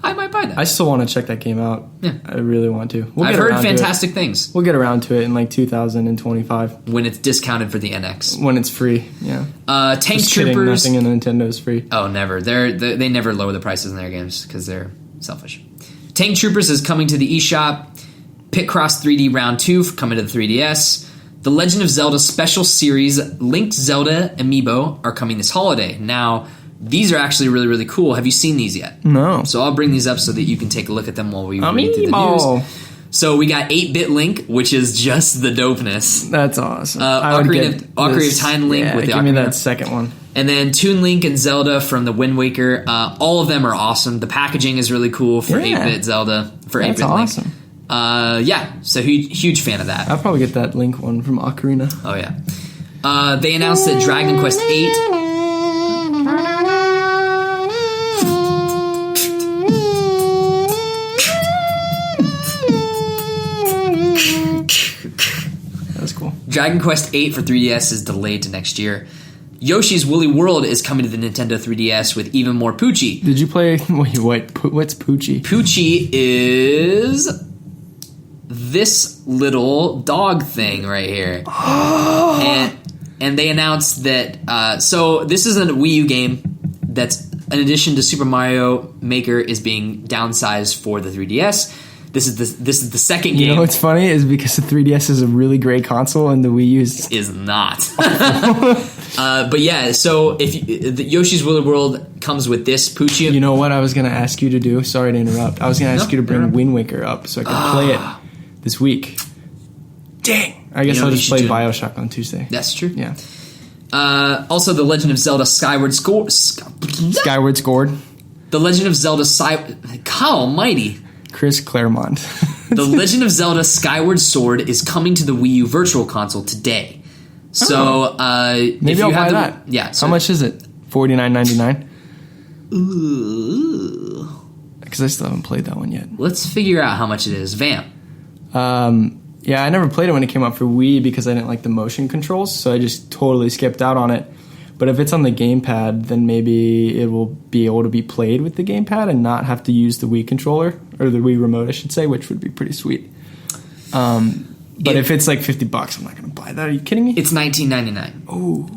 I might buy that. I still want to check that game out. Yeah. I really want to. I've heard fantastic things. We'll get around to it in like 2025. When it's discounted for the NX. When it's free, yeah. Tank Troopers. Nothing in Nintendo is free. Oh, never. They never lower the prices in their games because they're selfish. Tank Troopers is coming to the eShop. Picross 3D Round 2 coming to the 3DS. The Legend of Zelda Special Series Linked Zelda Amiibo are coming this holiday. Now, these are actually really, really cool. Have you seen these yet? No. So I'll bring these up so that you can take a look at them while we read through the news. So we got 8-Bit Link, which is just the dopeness. That's awesome. Ocarina of Time Link with the give me that second one. And then Toon Link and Zelda from the Wind Waker. All of them are awesome. The packaging is really cool for 8-Bit Zelda, for 8-Bit awesome. Link. So huge fan of that. I'll probably get that Link one from Ocarina. Oh, yeah. They announced that Dragon Quest VIII... Dragon Quest VIII for 3DS is delayed to next year. Yoshi's Woolly World is coming to the Nintendo 3DS with even more Poochie. Did you play... what's Poochie? Poochie is this little dog thing right here. and they announced that... so this is a Wii U game that's, in addition to Super Mario Maker, is being downsized for the 3DS. This is the second game. You know what's funny is because the 3DS is a really great console and the Wii U is not. But yeah, so if the Yoshi's Woolly World comes with this Poochie. You know what I was going to ask you to do? Sorry to interrupt. I was going to ask you to bring Wind Waker up so I could play it this week. Dang. I guess I'll just play BioShock on Tuesday. That's true. Yeah. Also, The Legend of Zelda Skyward Sword. The Legend of Zelda God almighty. Chris Claremont. The Legend of Zelda Skyward Sword is coming to the Wii U Virtual Console today. So, maybe if you I'll have buy that. Yeah. So how much is it? $49.99? Ooh. Because I still haven't played that one yet. Let's figure out how much it is. Vamp. Yeah, I never played it when it came out for Wii because I didn't like the motion controls, so I just totally skipped out on it. But if it's on the gamepad, then maybe it will be able to be played with the gamepad and not have to use the Wii controller, or the Wii remote, I should say, which would be pretty sweet. But if it's like $50, I'm not going to buy that. Are you kidding me? It's $19.99. Oh.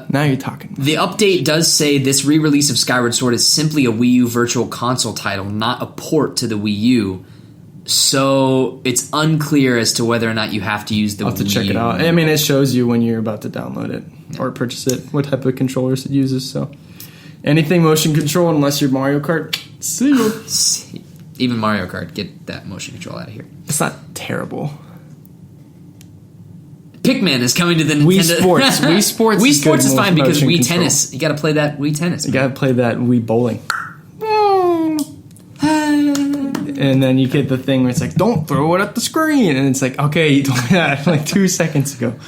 Now you're talking. The update does say this re-release of Skyward Sword is simply a Wii U Virtual Console title, not a port to the Wii U. So it's unclear as to whether or not you have to use the Wii U. I'll have to check it out. I mean, it shows you when you're about to download it or purchase it, what type of controllers it uses. So anything motion control, unless you're Mario Kart, see you. Even Mario Kart, get that motion control out of here. It's not terrible. Pikmin is coming to the Nintendo. Wii Sports. Wii Sports is fine because Wii Tennis. You got to play that Wii Tennis. You got to play that Wii Bowling. And then you get the thing where it's like, don't throw it at the screen. And it's like, okay, you told me that like 2 seconds ago.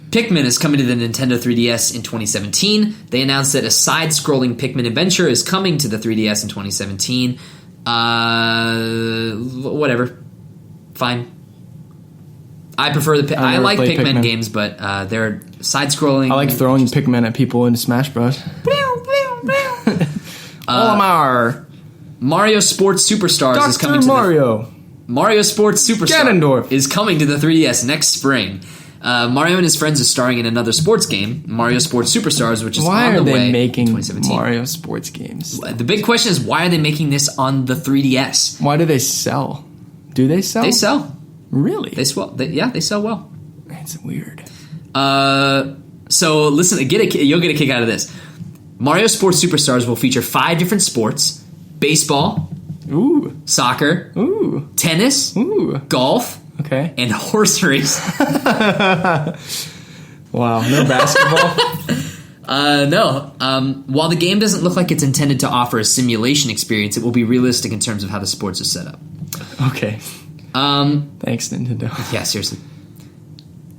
Pikmin is coming to the Nintendo 3DS in 2017. They announced that a side-scrolling Pikmin adventure is coming to the 3DS in 2017. Whatever. Fine. I prefer I like Pikmin games, but they're side-scrolling. I like throwing Pikmin at people in Smash Bros. Olimar. Mario Sports Superstars is coming to Mario Sports Superstars Ganondorf is coming to the 3DS next spring. Mario and his friends are starring in another sports game, Mario Sports Superstars, which is on the way. Why are they making 2017. Mario sports games? The big question is, why are they making this on the 3DS? Why do they sell? Do they sell? They sell. Really? They sell well. That's weird. So listen, you'll get a kick out of this. Mario Sports Superstars will feature 5 different sports: baseball, soccer, tennis, golf, and horse race. Wow, no basketball? No. While the game doesn't look like it's intended to offer a simulation experience, it will be realistic in terms of how the sports are set up. Okay. Thanks, Nintendo. Yeah, seriously.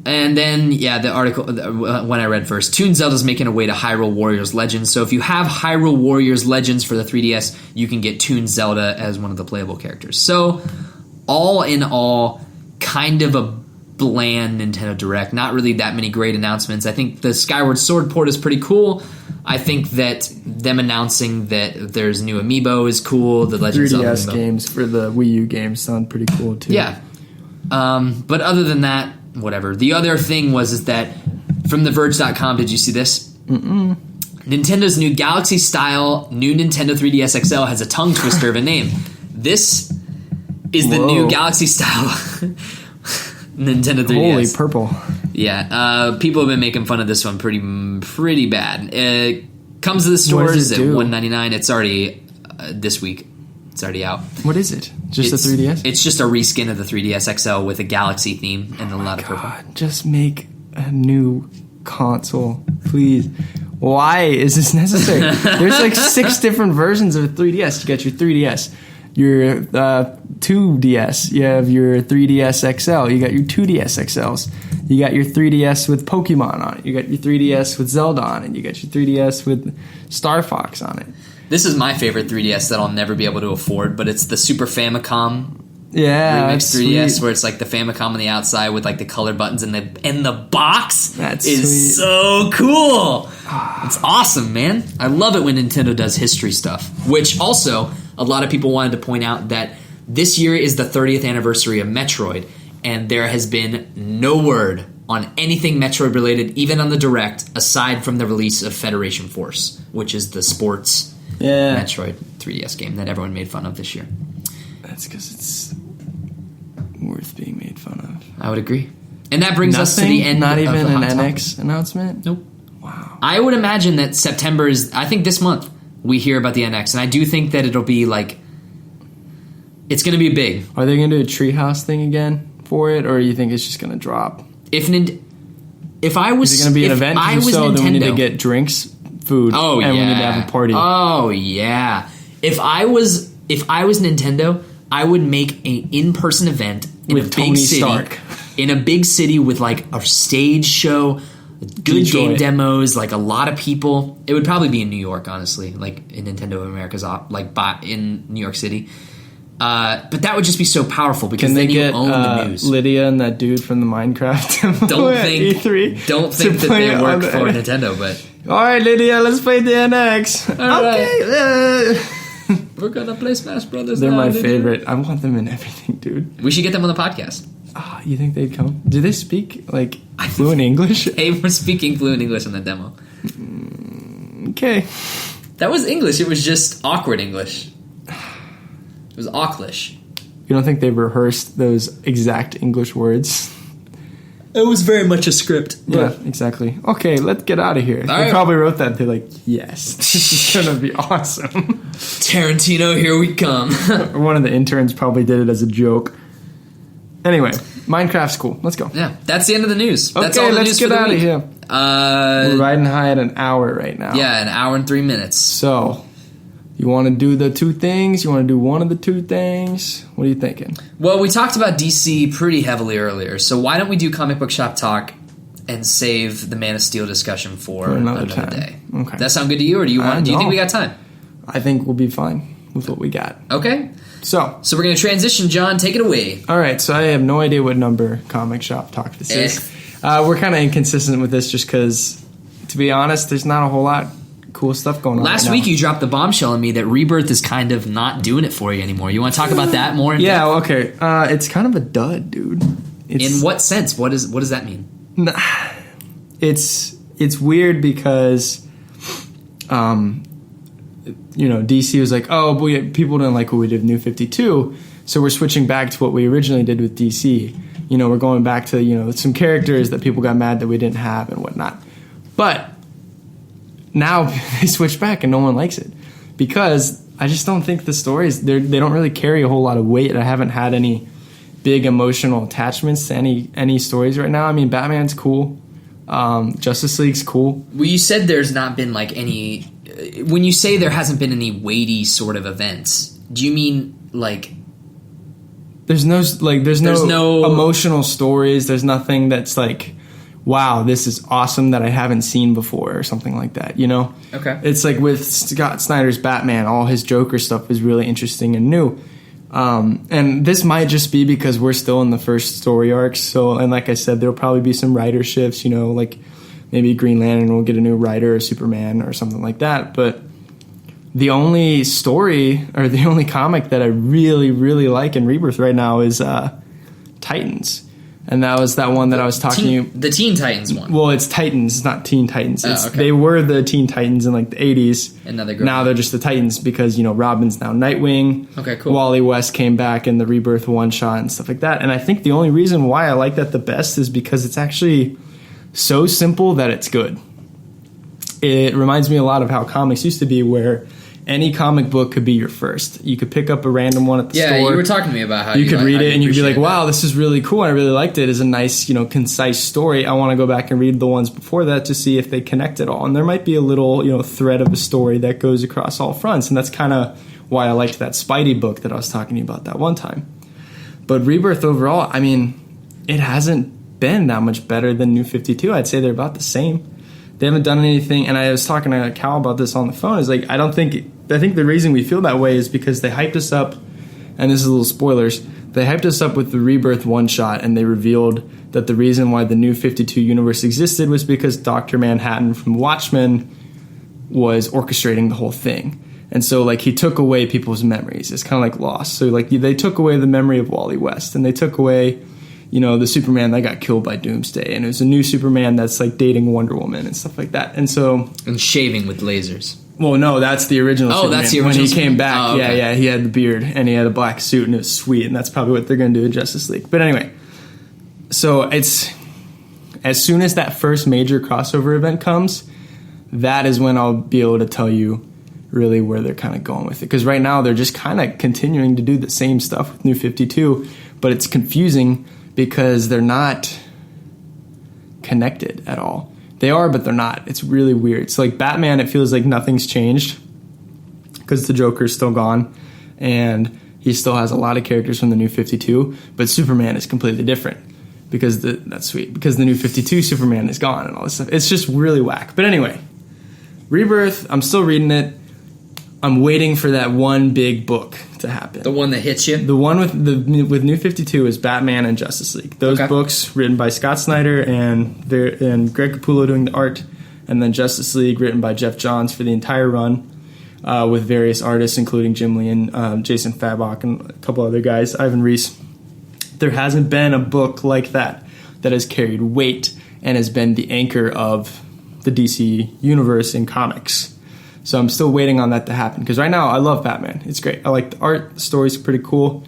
And then, the article, when I read first, Toon Zelda's making a way to Hyrule Warriors Legends. So if you have Hyrule Warriors Legends for the 3DS, you can get Toon Zelda as one of the playable characters. So, all in all, kind of a bland Nintendo Direct. Not really that many great announcements. I think the Skyward Sword port is pretty cool. I think that them announcing that there's new Amiibo is cool. The Legend of Zelda 3DS games for the Wii U games sound pretty cool, too. Yeah. But other than that, whatever. The other thing is that from TheVerge.com, did you see this? Mm-mm. Nintendo's new Galaxy-style new Nintendo 3DS XL has a tongue twister of a name. This is the new Galaxy-style Nintendo 3DS. Holy purple. Yeah, people have been making fun of this one pretty bad. It comes to the stores at $199. It's already this week. It's already out. What is it? Just a 3DS? It's just a reskin of the 3DS XL with a Galaxy theme and a lot of purple. Just make a new console, please. Why is this necessary? There's like 6 different versions of a 3DS. You got your 3DS, your 2DS, you have your 3DS XL, you got your 2DS XLs, you got your 3DS with Pokemon on it, you got your 3DS with Zelda on it, you got your 3DS with Star Fox on it. This is my favorite 3DS that I'll never be able to afford, but it's the Super Famicom remix 3DS, sweet. Where it's like the Famicom on the outside with like the color buttons and the box. That's is sweet. So cool. It's awesome, man. I love it when Nintendo does history stuff. Which also, a lot of people wanted to point out that this year is the 30th anniversary of Metroid, and there has been no word on anything Metroid related, even on the Direct, aside from the release of Federation Force, which is the sports Metroid 3DS game that everyone made fun of this year. That's because it's worth being made fun of. I would agree. And that brings us to the end Not of even the an Hot NX Topic. announcement? Nope. Wow. I would imagine that September is... I think this month we hear about the NX, and I do think that it'll be like... It's going to be big. Are they going to do a treehouse thing again for it, or do you think it's just going to drop? If I was... Is it going to be an event? If so, then we need to get drinks, food, and we need to have a party. Oh, yeah. If I was Nintendo, I would make an in-person event in with a big Tony city, Stark. In a big city with like a stage show, good game demos, like a lot of people. It would probably be in New York, honestly, like in Nintendo of America's in New York City. But that would just be so powerful because then you own the news. Lydia and that dude from the Minecraft don't think E3 don't think that they work for Nintendo, but all right, Lydia, let's play the NX. Okay. We're gonna play Smash Brothers. They're my favorite. I want them in everything, dude. We should get them on the podcast. You think they'd come? Do they speak like fluent English? They were speaking fluent English in the demo. Okay. That was English. It was just awkward English. It was awklish. You don't think they rehearsed those exact English words? It was very much a script. Yeah, exactly. Okay, let's get out of here. They probably wrote that. They're like, yes, this is going to be awesome. Tarantino, here we come. One of the interns probably did it as a joke. Anyway, Minecraft's cool. Let's go. Yeah, that's the end of the news. Okay, that's all the let's news get for the out week. of here. We're riding high at an hour right now. Yeah, an hour and 3 minutes. So, you want to do the 2 things? You want to do one of the 2 things? What are you thinking? Well, we talked about DC pretty heavily earlier, so why don't we do Comic Book Shop Talk and save the Man of Steel discussion for another day? Okay. Does that sound good to you, or do you think we got time? I think we'll be fine with what we got. Okay. So we're going to transition, John. Take it away. All right, so I have no idea what number Comic Shop Talk this is. We're kind of inconsistent with this just because, to be honest, there's not a whole lot cool stuff going on. Last week you dropped the bombshell on me that Rebirth is kind of not doing it for you anymore. You want to talk about that more? Yeah, okay. It's kind of a dud, dude. In what sense? What does that mean? It's weird because, DC was like, oh, but people didn't like what we did with New 52, so we're switching back to what we originally did with DC. We're going back to, some characters that people got mad that we didn't have and whatnot. But now they switch back and no one likes it because I just don't think the stories, they don't really carry a whole lot of weight. I haven't had any big emotional attachments to any stories right now. I mean, Batman's cool. Justice League's cool. Well, you said there's not been like any... When you say there hasn't been any weighty sort of events, do you mean like... There's no emotional stories. There's nothing that's like, wow, this is awesome that I haven't seen before or something like that, Okay. It's like with Scott Snyder's Batman, all his Joker stuff is really interesting and new. And this might just be because we're still in the first story arc. So, and like I said, there'll probably be some writer shifts, like maybe Green Lantern will get a new writer or Superman or something like that. But the only story or the only comic that I really, really like in Rebirth right now is Titans. And that was that one that I was talking the Teen Titans one. Well, it's Titans, not Teen Titans. Okay. They were the Teen Titans in like the 80s. And now they're just the Titans because, you know, Robin's now Nightwing. Okay, cool. Wally West came back in the Rebirth one-shot and stuff like that. And I think the only reason why I like that the best is because it's actually so simple that it's good. It reminds me a lot of how comics used to be, where any comic book could be your first. You could pick up a random one at the store. Yeah, you were talking to me about how you could read it and you'd be like, wow, that. this is really cool. I really liked it. It's a nice, you know, concise story. I want to go back and read the ones before that to see if they connect at all. And there might be a little, you know, thread of a story that goes across all fronts. And that's kind of why I liked that Spidey book that I was talking to you about that one time. But Rebirth overall, I mean, it hasn't been that much better than New 52. I'd say they're about the same. They haven't done anything, and I was talking to Cal about this on the phone, is like, I think the reason we feel that way is because they hyped us up, and this is a little spoilers, they hyped us up with the Rebirth one-shot, and they revealed that the reason why the New 52 universe existed was because Dr. Manhattan from Watchmen was orchestrating the whole thing. And so, like, he took away people's memories. It's kind of like Lost. So, like, they took away the memory of Wally West, and they took away, you know, the Superman that got killed by Doomsday, and it was a new Superman that's like dating Wonder Woman and stuff like that. And so, and shaving with lasers. Well, no, that's the original. Superman. That's the original. When he came back, oh, okay. yeah, he had the beard and he had a black suit, and it was sweet. And that's probably what they're going to do in Justice League. But anyway, so it's as soon as that first major crossover event comes, that is when I'll be able to tell you really where they're kind of going with it. Because right now they're just kind of continuing to do the same stuff with New 52, but it's confusing because they're not connected at all. They are, but they're not. It's really weird. So like Batman, it feels like nothing's changed because the Joker's still gone and he still has a lot of characters from the New 52, but Superman is completely different because that's sweet, because the New 52 Superman is gone and all this stuff. It's just really whack. But anyway, Rebirth, I'm still reading it. I'm waiting for that one big book to happen. The one that hits you? The one with New 52 is Batman and Justice League. Those books written by Scott Snyder and Greg Capullo doing the art, and then Justice League written by Jeff Johns for the entire run, with various artists including Jim Lee and Jason Fabok and a couple other guys, Ivan Reis. There hasn't been a book like that has carried weight and has been the anchor of the DC universe in comics. So I'm still waiting on that to happen. Because right now, I love Batman. It's great. I like the art. The story's pretty cool.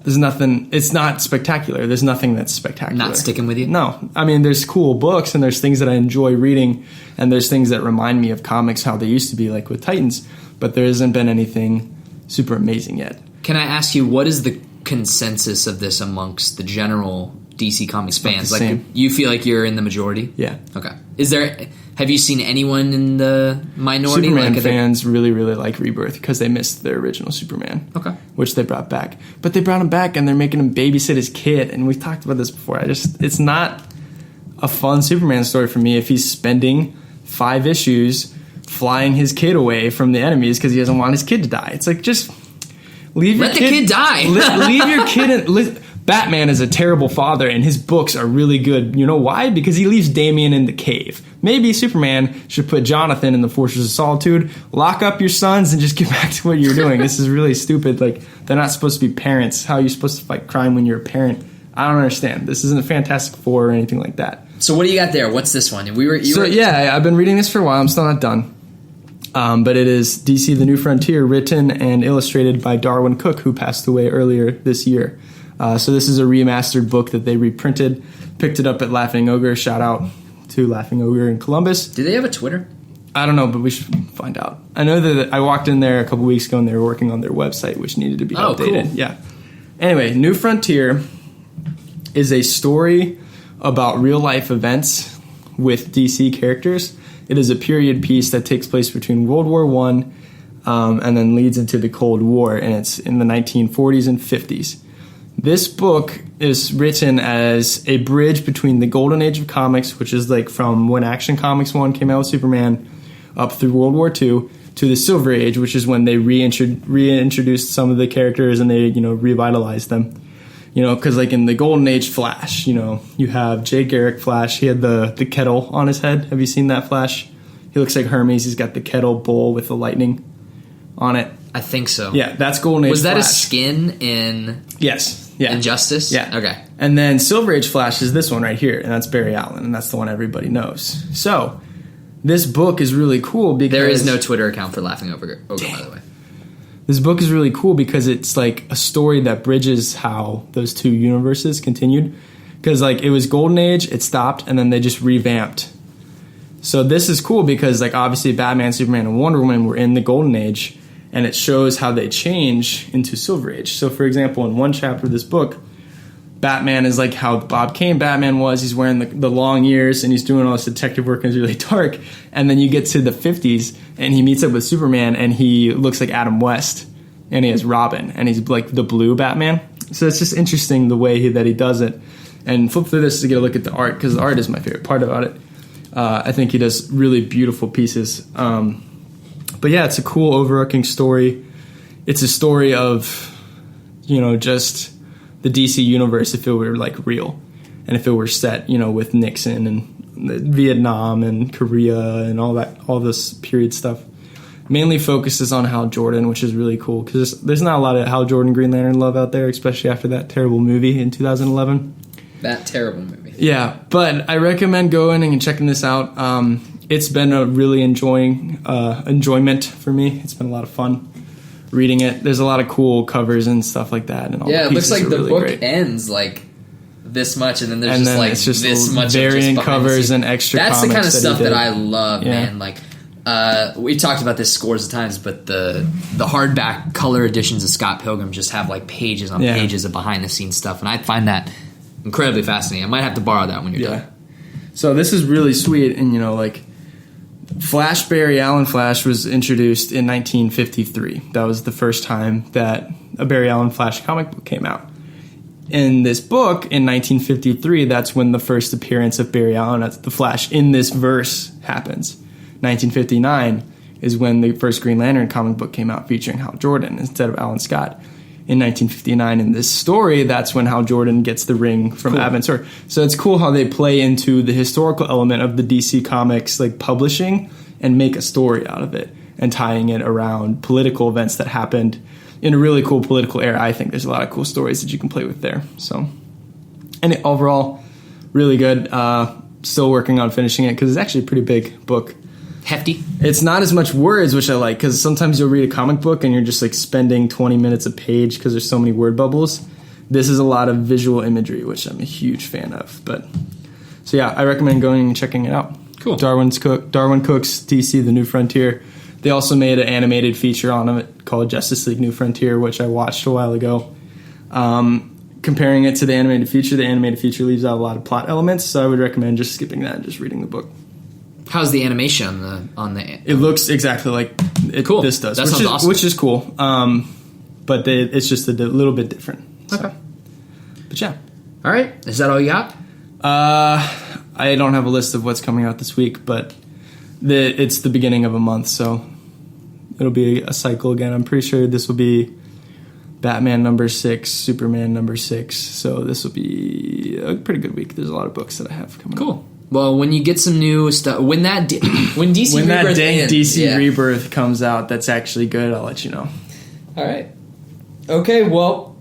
There's nothing... It's not spectacular. There's nothing that's spectacular. Not sticking with you? No. I mean, there's cool books, and there's things that I enjoy reading, and there's things that remind me of comics, how they used to be, like with Titans. But there hasn't been anything super amazing yet. Can I ask you, what is the consensus of this amongst the general DC Comics fans? Like, you feel like you're in the majority? Yeah. Okay. Have you seen anyone in the minority? Superman fans really, really like Rebirth because they missed their original Superman. Okay. Which they brought back. But they brought him back and they're making him babysit his kid. And we've talked about this before. It's not a fun Superman story for me if he's spending 5 issues flying his kid away from the enemies because he doesn't want his kid to die. It's like, just leave your kid. Let the kid die. Leave your kid. Batman is a terrible father, and his books are really good. You know why? Because he leaves Damian in the cave. Maybe Superman should put Jonathan in the Fortress of Solitude, lock up your sons, and just get back to what you're doing. This is really stupid. Like, they're not supposed to be parents. How are you supposed to fight crime when you're a parent? I don't understand. This isn't a Fantastic Four or anything like that. So what do you got there? What's this one? I've been reading this for a while. I'm still not done. But it is DC The New Frontier, written and illustrated by Darwin Cook, who passed away earlier this year. So this is a remastered book that they reprinted. Picked it up at Laughing Ogre. Shout out to Laughing Ogre in Columbus. Do they have a Twitter? I don't know, but we should find out. I know that I walked in there a couple weeks ago and they were working on their website, which needed to be updated. Cool. Yeah. Anyway, New Frontier is a story about real-life events with DC characters. It is a period piece that takes place between World War I and then leads into the Cold War, and it's in the 1940s and 50s. This book is written as a bridge between the golden age of comics, which is like from when Action Comics 1 came out with Superman, up through World War II, to the Silver Age, which is when they reintroduced some of the characters and they, revitalized them. Because like in the golden age Flash, you have Jay Garrick Flash. He had the kettle on his head. Have you seen that Flash? He looks like Hermes. He's got the kettle bowl with the lightning on it. I think so. Yeah, that's golden age Was that Flash. a skin in... Yes. Yeah. Injustice? Yeah. Okay. And then Silver Age Flash is this one right here, and that's Barry Allen, and that's the one everybody knows. So, this book is really cool because... There is no Twitter account for Laughing Ogre, by the way. This book is really cool because it's like a story that bridges how those two universes continued. Because like it was Golden Age, it stopped, and then they just revamped. So this is cool because like obviously Batman, Superman, and Wonder Woman were in the Golden Age, and it shows how they change into Silver Age. So for example, in one chapter of this book, Batman is like how Bob Kane Batman was. He's wearing the long ears and he's doing all this detective work and it's really dark. And then you get to the 50s and he meets up with Superman and he looks like Adam West and he has Robin and he's like the blue Batman. So it's just interesting the way that he does it. And flip through this to get a look at the art because the art is my favorite part about it. I think he does really beautiful pieces. But yeah, it's a cool overarching story. It's a story of, just the DC universe if it were like real and if it were set, with Nixon and Vietnam and Korea and all this period stuff. Mainly focuses on Hal Jordan, which is really cool because there's not a lot of Hal Jordan Green Lantern love out there, especially after that terrible movie in 2011. That terrible movie. Yeah, but I recommend going and checking this out. It's been a really enjoyment for me. It's been a lot of fun reading it. There's a lot of cool covers and stuff like that. And all yeah, the it looks like the really book great. Ends like this much, and then there's just this much variant of just covers and extra. That's the kind of stuff that I love, yeah. man. Like we talked about this scores of times, but the hardback color editions of Scott Pilgrim just have like pages on pages of behind the scenes stuff, and I find that incredibly fascinating. I might have to borrow that when you're done. So this is really sweet, and Flash, Barry Allen Flash was introduced in 1953. That was the first time that a Barry Allen Flash comic book came out. In this book, in 1953, that's when the first appearance of Barry Allen as the Flash in this verse happens. 1959 is when the first Green Lantern comic book came out featuring Hal Jordan instead of Alan Scott. In 1959, in this story, that's when Hal Jordan gets the ring from Advent Sword. So it's cool how they play into the historical element of the DC Comics like publishing and make a story out of it and tying it around political events that happened in a really cool political era. I think there's a lot of cool stories that you can play with there. So, and overall, really good. Still working on finishing it because it's actually a pretty big book. Hefty. It's not as much words, which I like, because sometimes you'll read a comic book and you're just like spending 20 minutes a page because there's so many word bubbles. This is a lot of visual imagery, which I'm a huge fan of. So yeah, I recommend going and checking it out. Cool. Darwin Cook's DC: The New Frontier. They also made an animated feature on it called Justice League: New Frontier, which I watched a while ago. Comparing it to the animated feature leaves out a lot of plot elements, so I would recommend just skipping that and just reading the book. How's the animation on the? It looks exactly like cool. This does, that sounds awesome. Which is cool. But it's just a little bit different. Okay. So. But yeah. All right. Is that all you got? I don't have a list of what's coming out this week, but it's the beginning of a month, so it'll be a cycle again. I'm pretty sure this will be Batman number 6, Superman number 6. So this will be a pretty good week. There's a lot of books that I have coming up. Cool. Well, when you get some new stuff, when DC Rebirth comes out, that's actually good. I'll let you know. All right. Okay. Well,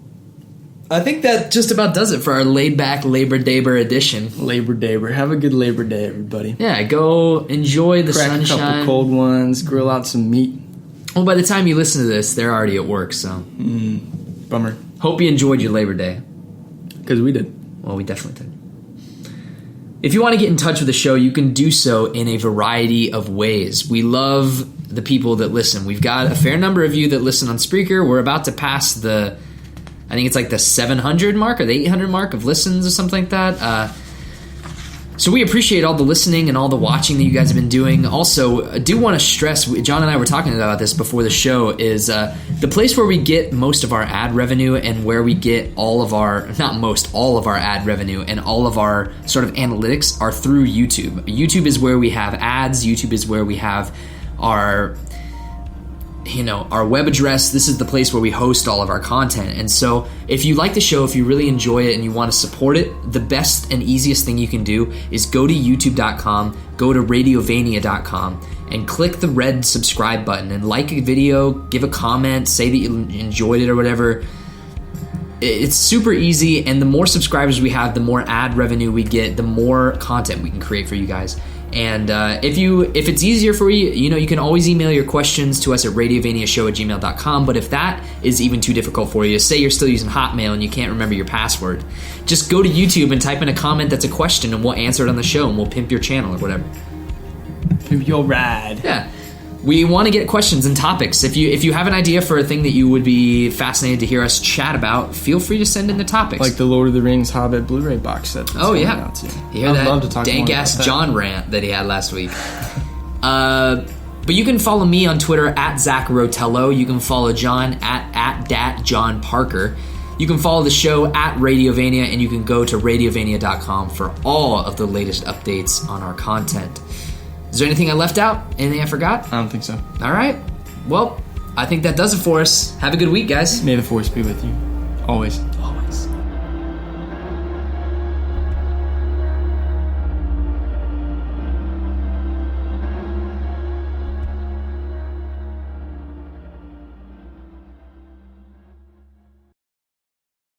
I think that just about does it for our laid back Labor Day-ber edition. Labor Day-ber. Have a good Labor Day, everybody. Yeah. Go enjoy the sunshine. Crack a couple cold ones. Grill out some meat. Well, by the time you listen to this, they're already at work. So, bummer. Hope you enjoyed your Labor Day. Because we did. Well, we definitely did. If you want to get in touch with the show, you can do so in a variety of ways. We love the people that listen. We've got a fair number of you that listen on Spreaker. We're about to pass I think it's like the 700 mark or the 800 mark of listens or something like that. So we appreciate all the listening and all the watching that you guys have been doing. Also, I do want to stress, John and I were talking about this before the show, is the place where we get most of our ad revenue and where we get all of our ad revenue and all of our sort of analytics are through YouTube. YouTube is where we have ads. YouTube is where we have our web address. This is the place where we host all of our content. And so if you like the show, if you really enjoy it and you want to support it, the best and easiest thing you can do is go to youtube.com, go to radiovania.com, and click the red subscribe button and like a video, give a comment, say that you enjoyed it or whatever. It's super easy, and the more subscribers we have, the more ad revenue we get, the more content we can create for you guys. And if it's easier for you, you can always email your questions to us at radiovaniashow@gmail.com. But if that is even too difficult for you, say you're still using Hotmail and you can't remember your password, just go to YouTube and type in a comment that's a question, and we'll answer it on the show, and we'll pimp your channel or whatever. Pimp your ride. Yeah. We want to get questions and topics. If you have an idea for a thing that you would be fascinated to hear us chat about, feel free to send in the topics. Like the Lord of the Rings Hobbit Blu-ray box set. Oh yeah, you hear that dank-ass John rant that he had last week. But you can follow me on Twitter at Zach Rotello. You can follow John at Dat John Parker. You can follow the show at Radiovania, and you can go to radiovania.com for all of the latest updates on our content. Is there anything I left out? Anything I forgot? I don't think so. All right. Well, I think that does it for us. Have a good week, guys. May the force be with you. Always.